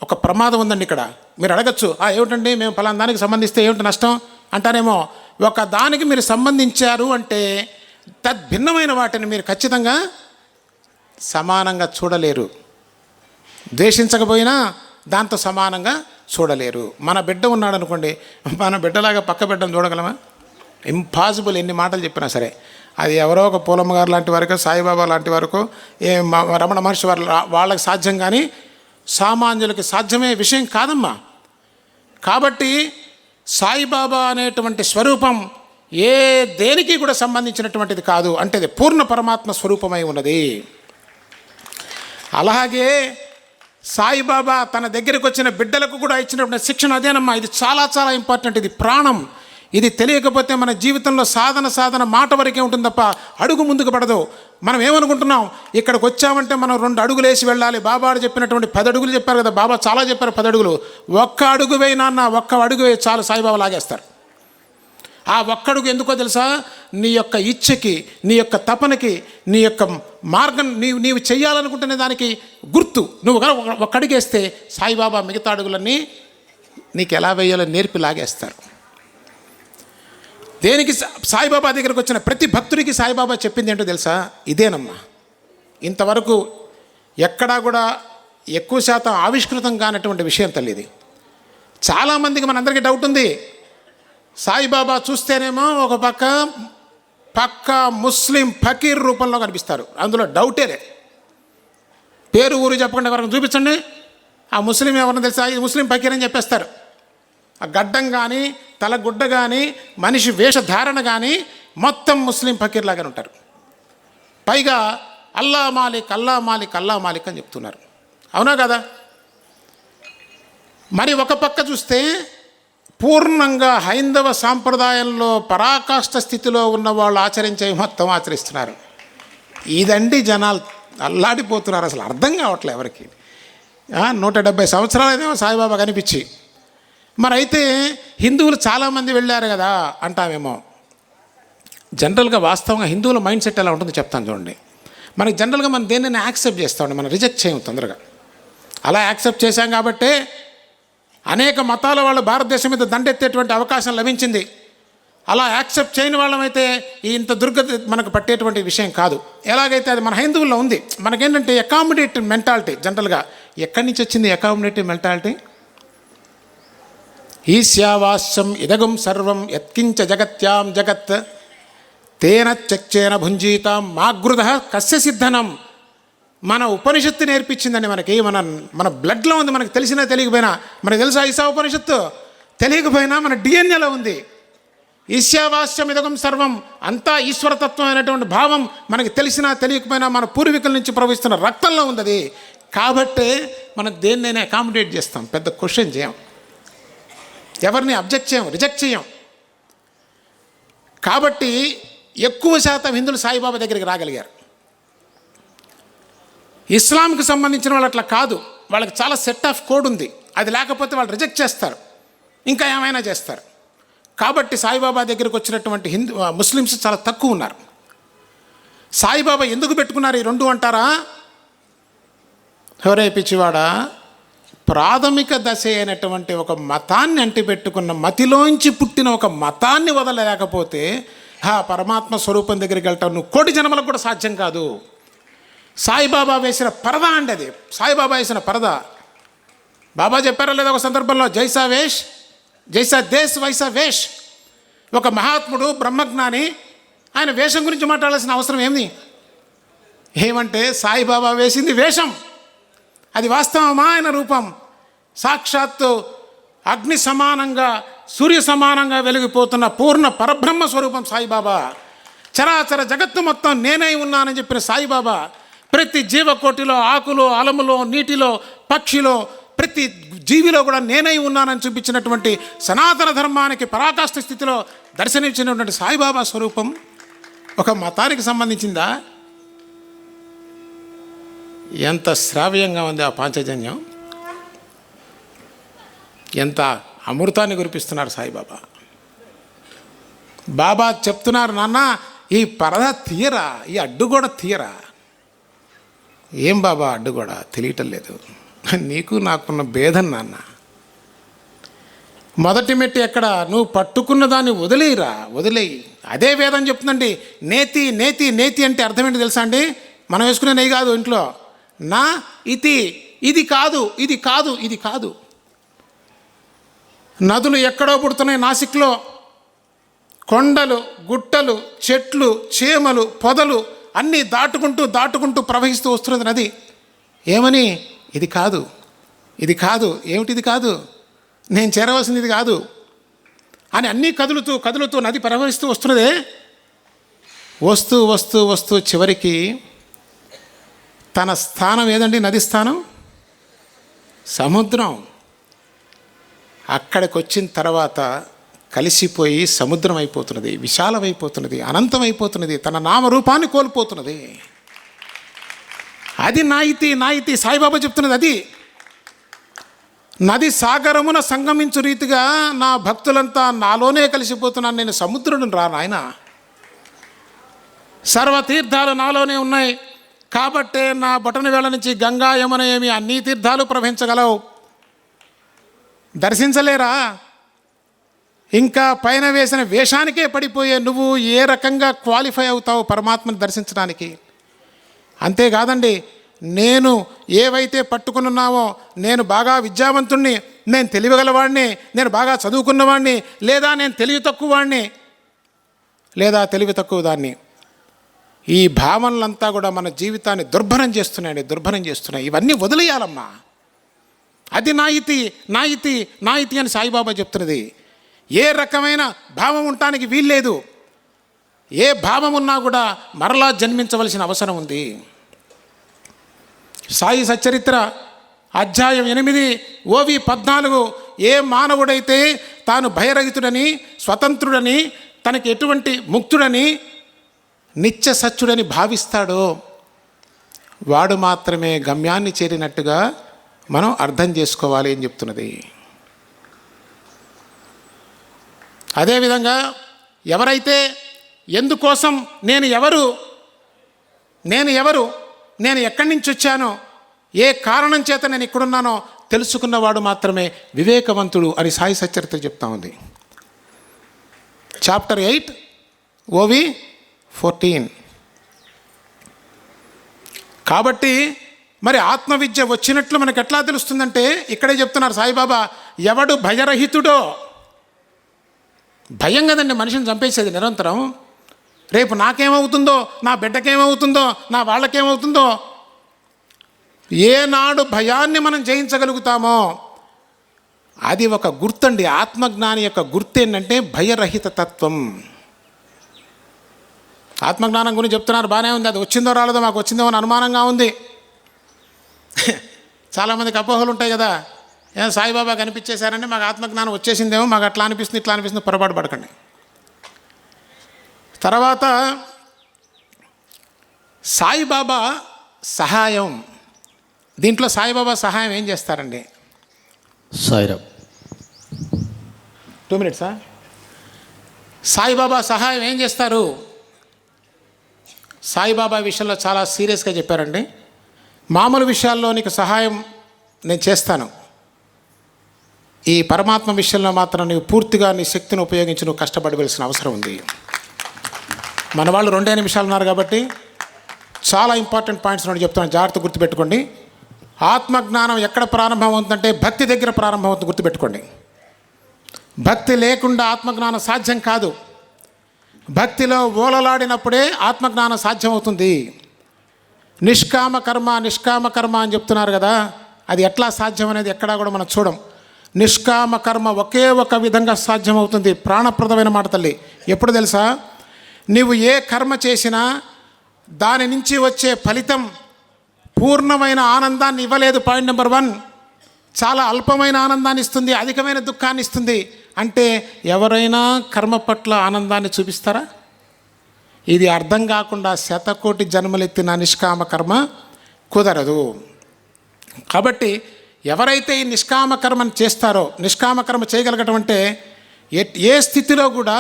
ఒక ప్రమాదం ఉందండి ఇక్కడ. మీరు అడగచ్చు, ఏమిటండి మేము ఫలానా దానికి సంబంధిస్తే ఏమిటి నష్టం అంటారేమో. ఒక దానికి మీరు సంబంధించారు అంటే తద్భిన్నమైన వాటిని మీరు ఖచ్చితంగా సమానంగా చూడలేరు. ద్వేషించకపోయినా దాంతో సమానంగా చూడలేరు. మన బిడ్డ ఉన్నాడు అనుకోండి, మన బిడ్డలాగా పక్క బిడ్డను చూడగలమా? ఇంపాసిబుల్. ఎన్ని మాటలు చెప్పినా సరే అది ఎవరో ఒక పూలమ్మ గారు లాంటి వరకు, సాయిబాబా లాంటి వరకు, రమణ మహర్షి వారు వాళ్ళకి సాధ్యం, కానీ సామాన్యులకి సాధ్యమే విషయం కాదమ్మా. కాబట్టి సాయిబాబా అనేటువంటి స్వరూపం ఏ దేనికి కూడా సంబంధించినటువంటిది కాదు, అంటే ఇది పూర్ణ పరమాత్మ స్వరూపమై ఉన్నది. అలాగే సాయిబాబా తన దగ్గరికి వచ్చిన బిడ్డలకు కూడా ఇచ్చినటువంటి శిక్షణ అదేనమ్మా. ఇది చాలా చాలా ఇంపార్టెంట్. ఇది ప్రాణం. ఇది తెలియకపోతే మన జీవితంలో సాధన మాట వరకే ఉంటుంది తప్ప అడుగు ముందుకు పడదు. మనం ఏమనుకుంటున్నాం, ఇక్కడికి వచ్చామంటే మనం 2 అడుగులు వేసి వెళ్ళాలి. బాబాడు చెప్పినటువంటి 10 అడుగులు చెప్పారు కదా, బాబా చాలా చెప్పారు 10 అడుగులు. ఒక్క అడుగు వేయి నాన్న, ఒక్క అడుగు వేయి చాలు, సాయిబాబా లాగేస్తారు. ఆ ఒక్కడుగు ఎందుకో తెలుసా? నీ యొక్క ఇచ్ఛకి, నీ యొక్క తపనకి, నీ యొక్క మార్గం, నీవు చెయ్యాలనుకుంటునే దానికి గుర్తు. నువ్వు ఒక్క అడుగేస్తే సాయిబాబా మిగతా అడుగులన్నీ నీకు ఎలా వేయాలో నేర్పి లాగేస్తారు. దేనికి సాయిబాబా దగ్గరకు వచ్చిన ప్రతి భక్తుడికి సాయిబాబా చెప్పింది ఏంటో తెలుసా? ఇదేనమ్మా. ఇంతవరకు ఎక్కడా కూడా ఎక్కువ శాతం ఆవిష్కృతం కానటువంటి విషయం తల్లి ఇది. చాలామందికి మనందరికీ డౌట్ ఉంది. సాయిబాబా చూస్తేనేమో ఒక పక్క ముస్లిం ఫకీర్ రూపంలో కనిపిస్తారు, అందులో డౌటే లేదు. పేరు ఊరు చెప్పకుండా ఎవరికి చూపించండి, ఆ ముస్లిం ఎవరిని తెలుసా? ఇది ముస్లిం ఫకీర్ అని చెప్పేస్తారు. ఆ గడ్డం కానీ, తలగుడ్డ కానీ, మనిషి వేషధారణ కానీ మొత్తం ముస్లిం ఫకీర్ లాగానే ఉంటారు. పైగా అల్లా మాలిక్ అల్లా మాలిక్ అల్లా మాలిక్ అని చెప్తున్నారు. అవునా కదా? మరి ఒక పక్క చూస్తే పూర్ణంగా హైందవ సాంప్రదాయంలో పరాకాష్ఠ స్థితిలో ఉన్న వాళ్ళు ఆచరించేవి మొత్తం ఆచరిస్తున్నారు. ఇదండి జనాలు అల్లాడిపోతున్నారు. అసలు అర్థం కావట్లేదు ఎవరికి. 170 సంవత్సరాలైనా సాయిబాబా కనిపించి. మరి అయితే హిందువులు చాలామంది వెళ్ళారు కదా అంటామేమో. జనరల్గా వాస్తవంగా హిందువుల మైండ్ సెట్ ఎలా ఉంటుందో చెప్తాను చూడండి. మనకి జనరల్గా మనం దేనిని యాక్సెప్ట్ చేస్తామండి, మనం రిజెక్ట్ చేయము తొందరగా. అలా యాక్సెప్ట్ చేశాం కాబట్టే అనేక మతాల వాళ్ళు భారతదేశం మీద దండెత్తేటువంటి అవకాశం లభించింది. అలా యాక్సెప్ట్ చేయని వాళ్ళమైతే ఇంత దుర్గతి మనకు పట్టేటువంటి విషయం కాదు. ఎలాగైతే అది మన హైందువుల్లో ఉంది. మనకేంటంటే అకామిడేటివ్ మెంటాలిటీ. జనరల్గా ఎక్కడి నుంచి వచ్చింది అకామిడేటివ్ మెంటాలిటీ? ఈశావాస్యం ఇదగం సర్వం యత్కించ జగత్యాం జగత్ తేన చక్చేన భుంజీతాం మాగృధ కస్య సిద్ధనం. మన ఉపనిషత్తు నేర్పించిందండి మనకి. మన బ్లడ్లో ఉంది. మనకు తెలిసినా తెలియకపోయినా. మనకు తెలుసా ఈశా ఉపనిషత్తు? తెలియకపోయినా మన డిఎన్ఏలో ఉంది. ఈశావాస్యం ఇదగం సర్వం, అంతా ఈశ్వరతత్వం అనేటువంటి భావం మనకి తెలిసినా తెలియకపోయినా మన పూర్వీకుల నుంచి ప్రవహిస్తున్న రక్తంలో ఉంది అది. కాబట్టే మనం దేన్నైనా అకామిడేట్ చేస్తాం, పెద్ద క్వశ్చన్ చేయం, ఎవరిని అబ్జెక్ట్ చేయం, రిజెక్ట్ చేయం. కాబట్టి ఎక్కువ శాతం హిందువులు సాయిబాబా దగ్గరికి రాగలిగారు. ఇస్లాంకి సంబంధించిన వాళ్ళు అట్లా కాదు. వాళ్ళకి చాలా సెట్ ఆఫ్ కోడ్ ఉంది. అది లేకపోతే వాళ్ళు రిజెక్ట్ చేస్తారు, ఇంకా ఏమైనా చేస్తారు. కాబట్టి సాయిబాబా దగ్గరికి వచ్చినటువంటి ముస్లిమ్స్ చాలా తక్కువ ఉన్నారు. సాయిబాబా ఎందుకు పెట్టుకున్నారు ఈ రెండు అంటారా? ఎవరే పిచ్చివాడా, ప్రాథమిక దశ అయినటువంటి ఒక మతాన్ని అంటిపెట్టుకున్న, మతిలోంచి పుట్టిన ఒక మతాన్ని వదలలేకపోతే పరమాత్మ స్వరూపం దగ్గరికి వెళ్తావు నువ్వు కోటి జన్మలకు కూడా సాధ్యం కాదు. సాయిబాబా వేసిన పరద అండి అది. సాయిబాబా వేసిన పరద. బాబా చెప్పారా లేదా ఒక సందర్భంలో, జైసా వేష్ జైసా దేశ్ వైసా వేష్. ఒక మహాత్ముడు బ్రహ్మజ్ఞాని, ఆయన వేషం గురించి మాట్లాడాల్సిన అవసరం ఏమి? ఏమంటే సాయిబాబా వేసింది వేషం, అది వాస్తవమా? ఆయన రూపం సాక్షాత్తు అగ్ని సమానంగా, సూర్య సమానంగా వెలిగిపోతున్న పూర్ణ పరబ్రహ్మ స్వరూపం సాయిబాబా. చరాచర జగత్తు మొత్తం నేనై ఉన్నానని చెప్పిన సాయిబాబా ప్రతి జీవకోటిలో, ఆకులో, అలములో, నీటిలో, పక్షిలో, ప్రతి జీవిలో కూడా నేనై ఉన్నానని చూపించినటువంటి సనాతన ధర్మానికి పరాకాష్ఠ స్థితిలో దర్శనమిచ్చినటువంటి సాయిబాబా స్వరూపం ఒక మతానికి సంబంధించిందా? ఎంత శ్రావ్యంగా ఉంది ఆ పాంచజన్యం, ఎంత అమృతాన్ని కురిపిస్తున్నారు సాయిబాబా. బాబా చెప్తున్నారు, నాన్న ఈ పరద తీయరా, ఈ అడ్డు కూడా తీయరా. ఏం బాబా అడ్డు కూడా తెలియటం లేదు, నీకు నాకున్న భేదం నాన్న. మొదటి మెట్టి ఎక్కడ? నువ్వు పట్టుకున్న దాన్ని వదిలేయి. అదే వేదం చెప్తుందండి. నేతి నేతి నేతి అంటే అర్థం ఏంటి తెలుసా అండి? మనం వేసుకునే నెయ్యి కాదు ఇంట్లో. నా ఇది కాదు, ఇది కాదు, ఇది కాదు. నదులు ఎక్కడో పుడుతున్నాయి నాసిక్లో. కొండలు, గుట్టలు, చెట్లు, చేమలు, పొదలు అన్నీ దాటుకుంటూ ప్రవహిస్తూ వస్తున్నది నది. ఏమని? ఇది కాదు, ఇది కాదు. ఏమిటిది కాదు? నేను చేరవలసింది ఇది కాదు అని అన్నీ కదులుతూ నది ప్రవహిస్తూ వస్తున్నదే. వస్తూ చివరికి తన స్థానం ఏదండి? నది స్థానం సముద్రం. అక్కడికి వచ్చిన తర్వాత కలిసిపోయి సముద్రం అయిపోతున్నది, విశాలమైపోతున్నది, అనంతమైపోతున్నది, తన నామరూపాన్ని కోల్పోతున్నది. అది నాయితీ సాయిబాబా చెప్తున్నది. అది నది సాగరమున సంగమించు రీతిగా నా భక్తులంతా నాలోనే కలిసిపోతున్నాను. నేను సముద్రుడు రా నాయన. సర్వతీర్థాలు నాలోనే ఉన్నాయి కాబట్టే నా బొటన వేళ నుంచి గంగా, యమున ఏమి అన్ని తీర్థాలు ప్రవహించగలవు. దర్శించలేరా? ఇంకా పైన వేసిన వేషానికే పడిపోయే నువ్వు ఏ రకంగా క్వాలిఫై అవుతావు పరమాత్మను దర్శించడానికి? అంతేకాదండి, నేను ఏవైతే పట్టుకున్నావో, నేను బాగా విద్యావంతుణ్ణి, నేను తెలివిగలవాడిని, నేను బాగా చదువుకున్నవాడిని, లేదా నేను తెలివి తక్కువవాడిని, లేదా తెలివి తక్కువ దాన్ని, ఈ భావనలంతా కూడా మన జీవితాన్ని దుర్భరం చేస్తున్నాయి. ఇవన్నీ వదిలేయాలమ్మా. అది నాయితీ అని సాయిబాబా చెప్తున్నది. ఏ రకమైన భావం ఉండటానికి వీల్లేదు. ఏ భావం ఉన్నా కూడా మరలా జన్మించవలసిన అవసరం ఉంది. సాయి సచ్చరిత్ర అధ్యాయం 8 ఓవి 14 ఏ మానవుడైతే తాను భయరహితుడని, స్వతంత్రుడని, తనకి ఎటువంటి ముక్తుడని, నిత్య సత్యుడని భావిస్తాడో వాడు మాత్రమే గమ్యాన్ని చేరినట్టుగా మనం అర్థం చేసుకోవాలి అని చెప్తున్నది. అదేవిధంగా ఎవరైతే ఎందుకోసం నేను ఎక్కడి నుంచి వచ్చానో, ఏ కారణం చేత నేను ఇక్కడున్నానో తెలుసుకున్నవాడు మాత్రమే వివేకవంతుడు అని సాయి సచ్చరిత్ర చెప్తా ఉంది. చాప్టర్ 8 ఓవి 14. కాబట్టి మరి ఆత్మవిద్య వచ్చినట్లు మనకు ఎట్లా తెలుస్తుందంటే ఇక్కడే చెప్తున్నారు సాయిబాబా, ఎవడు భయరహితుడో. భయం కదండి మనిషిని చంపేసేది నిరంతరం. రేపు నాకేమవుతుందో, నా బిడ్డకేమవుతుందో, నా వాళ్ళకేమవుతుందో. ఏనాడు భయాన్ని మనం జయించగలుగుతామో అది ఒక గుర్తండి. ఆత్మజ్ఞాని యొక్క గుర్తు ఏంటంటే భయరహిత తత్వం. ఆత్మజ్ఞానం గురించి చెప్తున్నారు, బాగానే ఉంది. అది వచ్చిందో రాలేదో మాకు వచ్చిందో అని అనుమానంగా ఉంది. చాలామందికి అపోహలు ఉంటాయి కదా, సాయిబాబా కనిపించేశారంటే మాకు ఆత్మజ్ఞానం వచ్చేసిందేమో, మాకు అట్లా అనిపిస్తుంది ఇట్లా అనిపిస్తుంది. పొరపాటు పడకండి. తర్వాత సాయిబాబా సహాయం దీంట్లో సాయిబాబా సహాయం ఏం చేస్తారండి? సాయిరామ్. 2 minutes. సాయిబాబా సహాయం ఏం చేస్తారు? సాయిబాబా విషయంలో చాలా సీరియస్గా చెప్పారండి. మామూలు విషయాల్లో నీకు సహాయం నేను చేస్తాను, ఈ పరమాత్మ విషయంలో మాత్రం నీవు పూర్తిగా నీ శక్తిని ఉపయోగించి నువ్వు కష్టపడవలసిన అవసరం ఉంది. మన వాళ్ళు 2 నిమిషాలు ఉన్నారు కాబట్టి చాలా ఇంపార్టెంట్ పాయింట్స్ నేను చెప్తాను, జాగ్రత్త గుర్తుపెట్టుకోండి. ఆత్మజ్ఞానం ఎక్కడ ప్రారంభం అవుతుందంటే భక్తి దగ్గర ప్రారంభం అవుతుంది, గుర్తుపెట్టుకోండి. భక్తి లేకుండా ఆత్మజ్ఞానం సాధ్యం కాదు. భక్తిలో ఓలలాడినప్పుడే ఆత్మజ్ఞానం సాధ్యమవుతుంది. నిష్కామ కర్మ అని చెప్తున్నారు కదా, అది ఎట్లా సాధ్యం అనేది ఎక్కడా కూడా మనం చూడం. నిష్కామ కర్మ ఒకే ఒక విధంగా సాధ్యమవుతుంది. ప్రాణప్రదమైన మాట తల్లి. ఎప్పుడు తెలుసా? నీవు ఏ కర్మ చేసినా దాని నుంచి వచ్చే ఫలితం పూర్ణమైన ఆనందాన్ని ఇవ్వలేదు. పాయింట్ నెంబర్ 1, చాలా అల్పమైన ఆనందాన్ని ఇస్తుంది, అధికమైన దుఃఖాన్ని ఇస్తుంది. అంటే ఎవరైనా కర్మ పట్ల ఆనందాన్ని చూపిస్తారా? ఇది అర్థం కాకుండా శతకోటి జన్మలెత్తిన నిష్కామ కర్మ కుదరదు. కాబట్టి ఎవరైతే ఈ నిష్కామ కర్మను చేస్తారో, నిష్కామ కర్మ చేయగలగటం అంటే ఏ స్థితిలో కూడా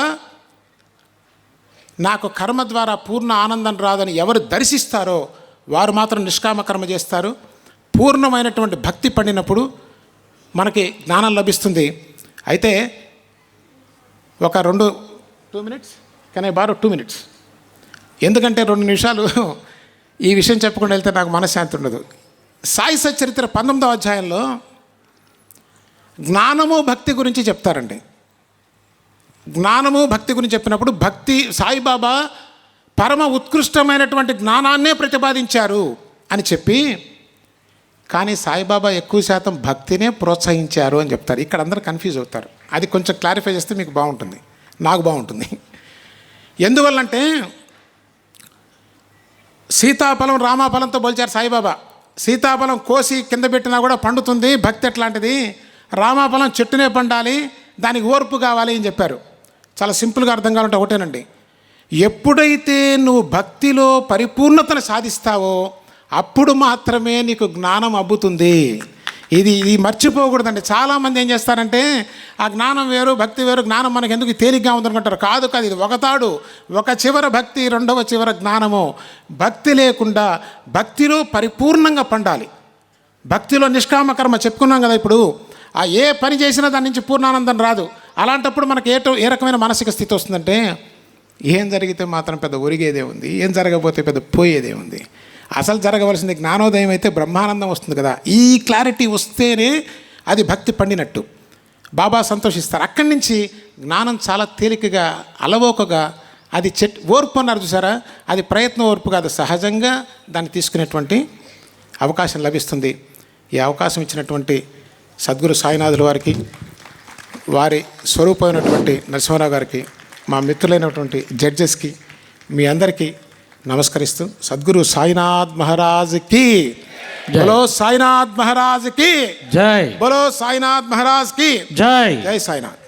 నాకు కర్మ ద్వారా పూర్ణ ఆనందం రాదని ఎవరు దర్శిస్తారో వారు మాత్రం నిష్కామ కర్మ చేస్తారు. పూర్ణమైనటువంటి భక్తి పండినప్పుడు మనకి జ్ఞానం లభిస్తుంది. అయితే ఒక 2 minutes కానీ బారో 2 minutes, ఎందుకంటే 2 నిమిషాలు ఈ విషయం చెప్పకుండా వెళ్తే నాకు మనశ్శాంతి ఉండదు. సాయి సచ్చరిత్ర 19వ అధ్యాయంలో జ్ఞానము భక్తి గురించి చెప్తారండి. జ్ఞానము భక్తి గురించి చెప్పినప్పుడు భక్తి సాయిబాబా పరమ ఉత్కృష్టమైనటువంటి జ్ఞానాన్నే ప్రతిపాదించారు అని చెప్పి, కానీ సాయిబాబా ఎక్కువ శాతం భక్తినే ప్రోత్సహించారు అని చెప్తారు. ఇక్కడ అందరూ కన్ఫ్యూజ్ అవుతారు. అది కొంచెం క్లారిఫై చేస్తే మీకు బాగుంటుంది, నాకు బాగుంటుంది. ఎందువల్లంటే సీతాఫలం రామాఫలంతో పోల్చారు సాయిబాబా. సీతాఫలం కోసి కింద పెట్టినా కూడా పండుతుంది, భక్తి ఎట్లాంటిది. రామాఫలం చెట్టునే పండాలి, దానికి ఓర్పు కావాలి అని చెప్పారు. చాలా సింపుల్గా అర్థం కావాలంటే ఒకటేనండి, ఎప్పుడైతే నువ్వు భక్తిలో పరిపూర్ణతను సాధిస్తావో అప్పుడు మాత్రమే నీకు జ్ఞానం అబ్బుతుంది. ఇది మర్చిపోకూడదండి. చాలామంది ఏం చేస్తారంటే ఆ జ్ఞానం వేరు భక్తి వేరు, జ్ఞానం మనకు ఎందుకు తేలిగ్గా ఉందనుకుంటారు. కాదు, ఇది ఒకతాడు, ఒక చివర భక్తి, రెండవ చివర జ్ఞానము. భక్తి లేకుండా భక్తిలో పరిపూర్ణంగా పండాలి. భక్తిలో నిష్కామ కర్మ చెప్పుకున్నాం కదా. ఇప్పుడు ఆ ఏ పని చేసినా దాని నుంచి పూర్ణానందం రాదు. అలాంటప్పుడు మనకు ఏ రకమైన మానసిక స్థితి వస్తుందంటే, ఏం జరిగితే మాత్రం పెద్ద ఒరిగేదే ఉంది, ఏం జరగకపోతే పెద్ద పోయేదే ఉంది. అసలు జరగవలసింది జ్ఞానోదయం అయితే బ్రహ్మానందం వస్తుంది కదా. ఈ క్లారిటీ వస్తేనే అది భక్తి పండినట్టు. బాబా సంతోషిస్తారు. అక్కడి నుంచి జ్ఞానం చాలా తేలికగా అలవోకగా, అది ఓర్పు అన్నారు చూసారా, అది ప్రయత్న ఓర్పు కాదు, సహజంగా దాన్ని తీసుకునేటువంటి అవకాశం లభిస్తుంది. ఈ అవకాశం ఇచ్చినటువంటి సద్గురు సాయినాథుల వారికి, వారి స్వరూపమైనటువంటి నరసింహారావు గారికి, మా మిత్రులైనటువంటి జడ్జెస్కి, మీ అందరికీ నమస్కరిస్తూ సద్గురు సాయినాథ్ మహారాజ్ కి బోలో, సాయినాథ్ మహారాజ్ కి జై, బోలో సాయినాథ్ మహారాజ్ కి జై. జై సాయినాథ్.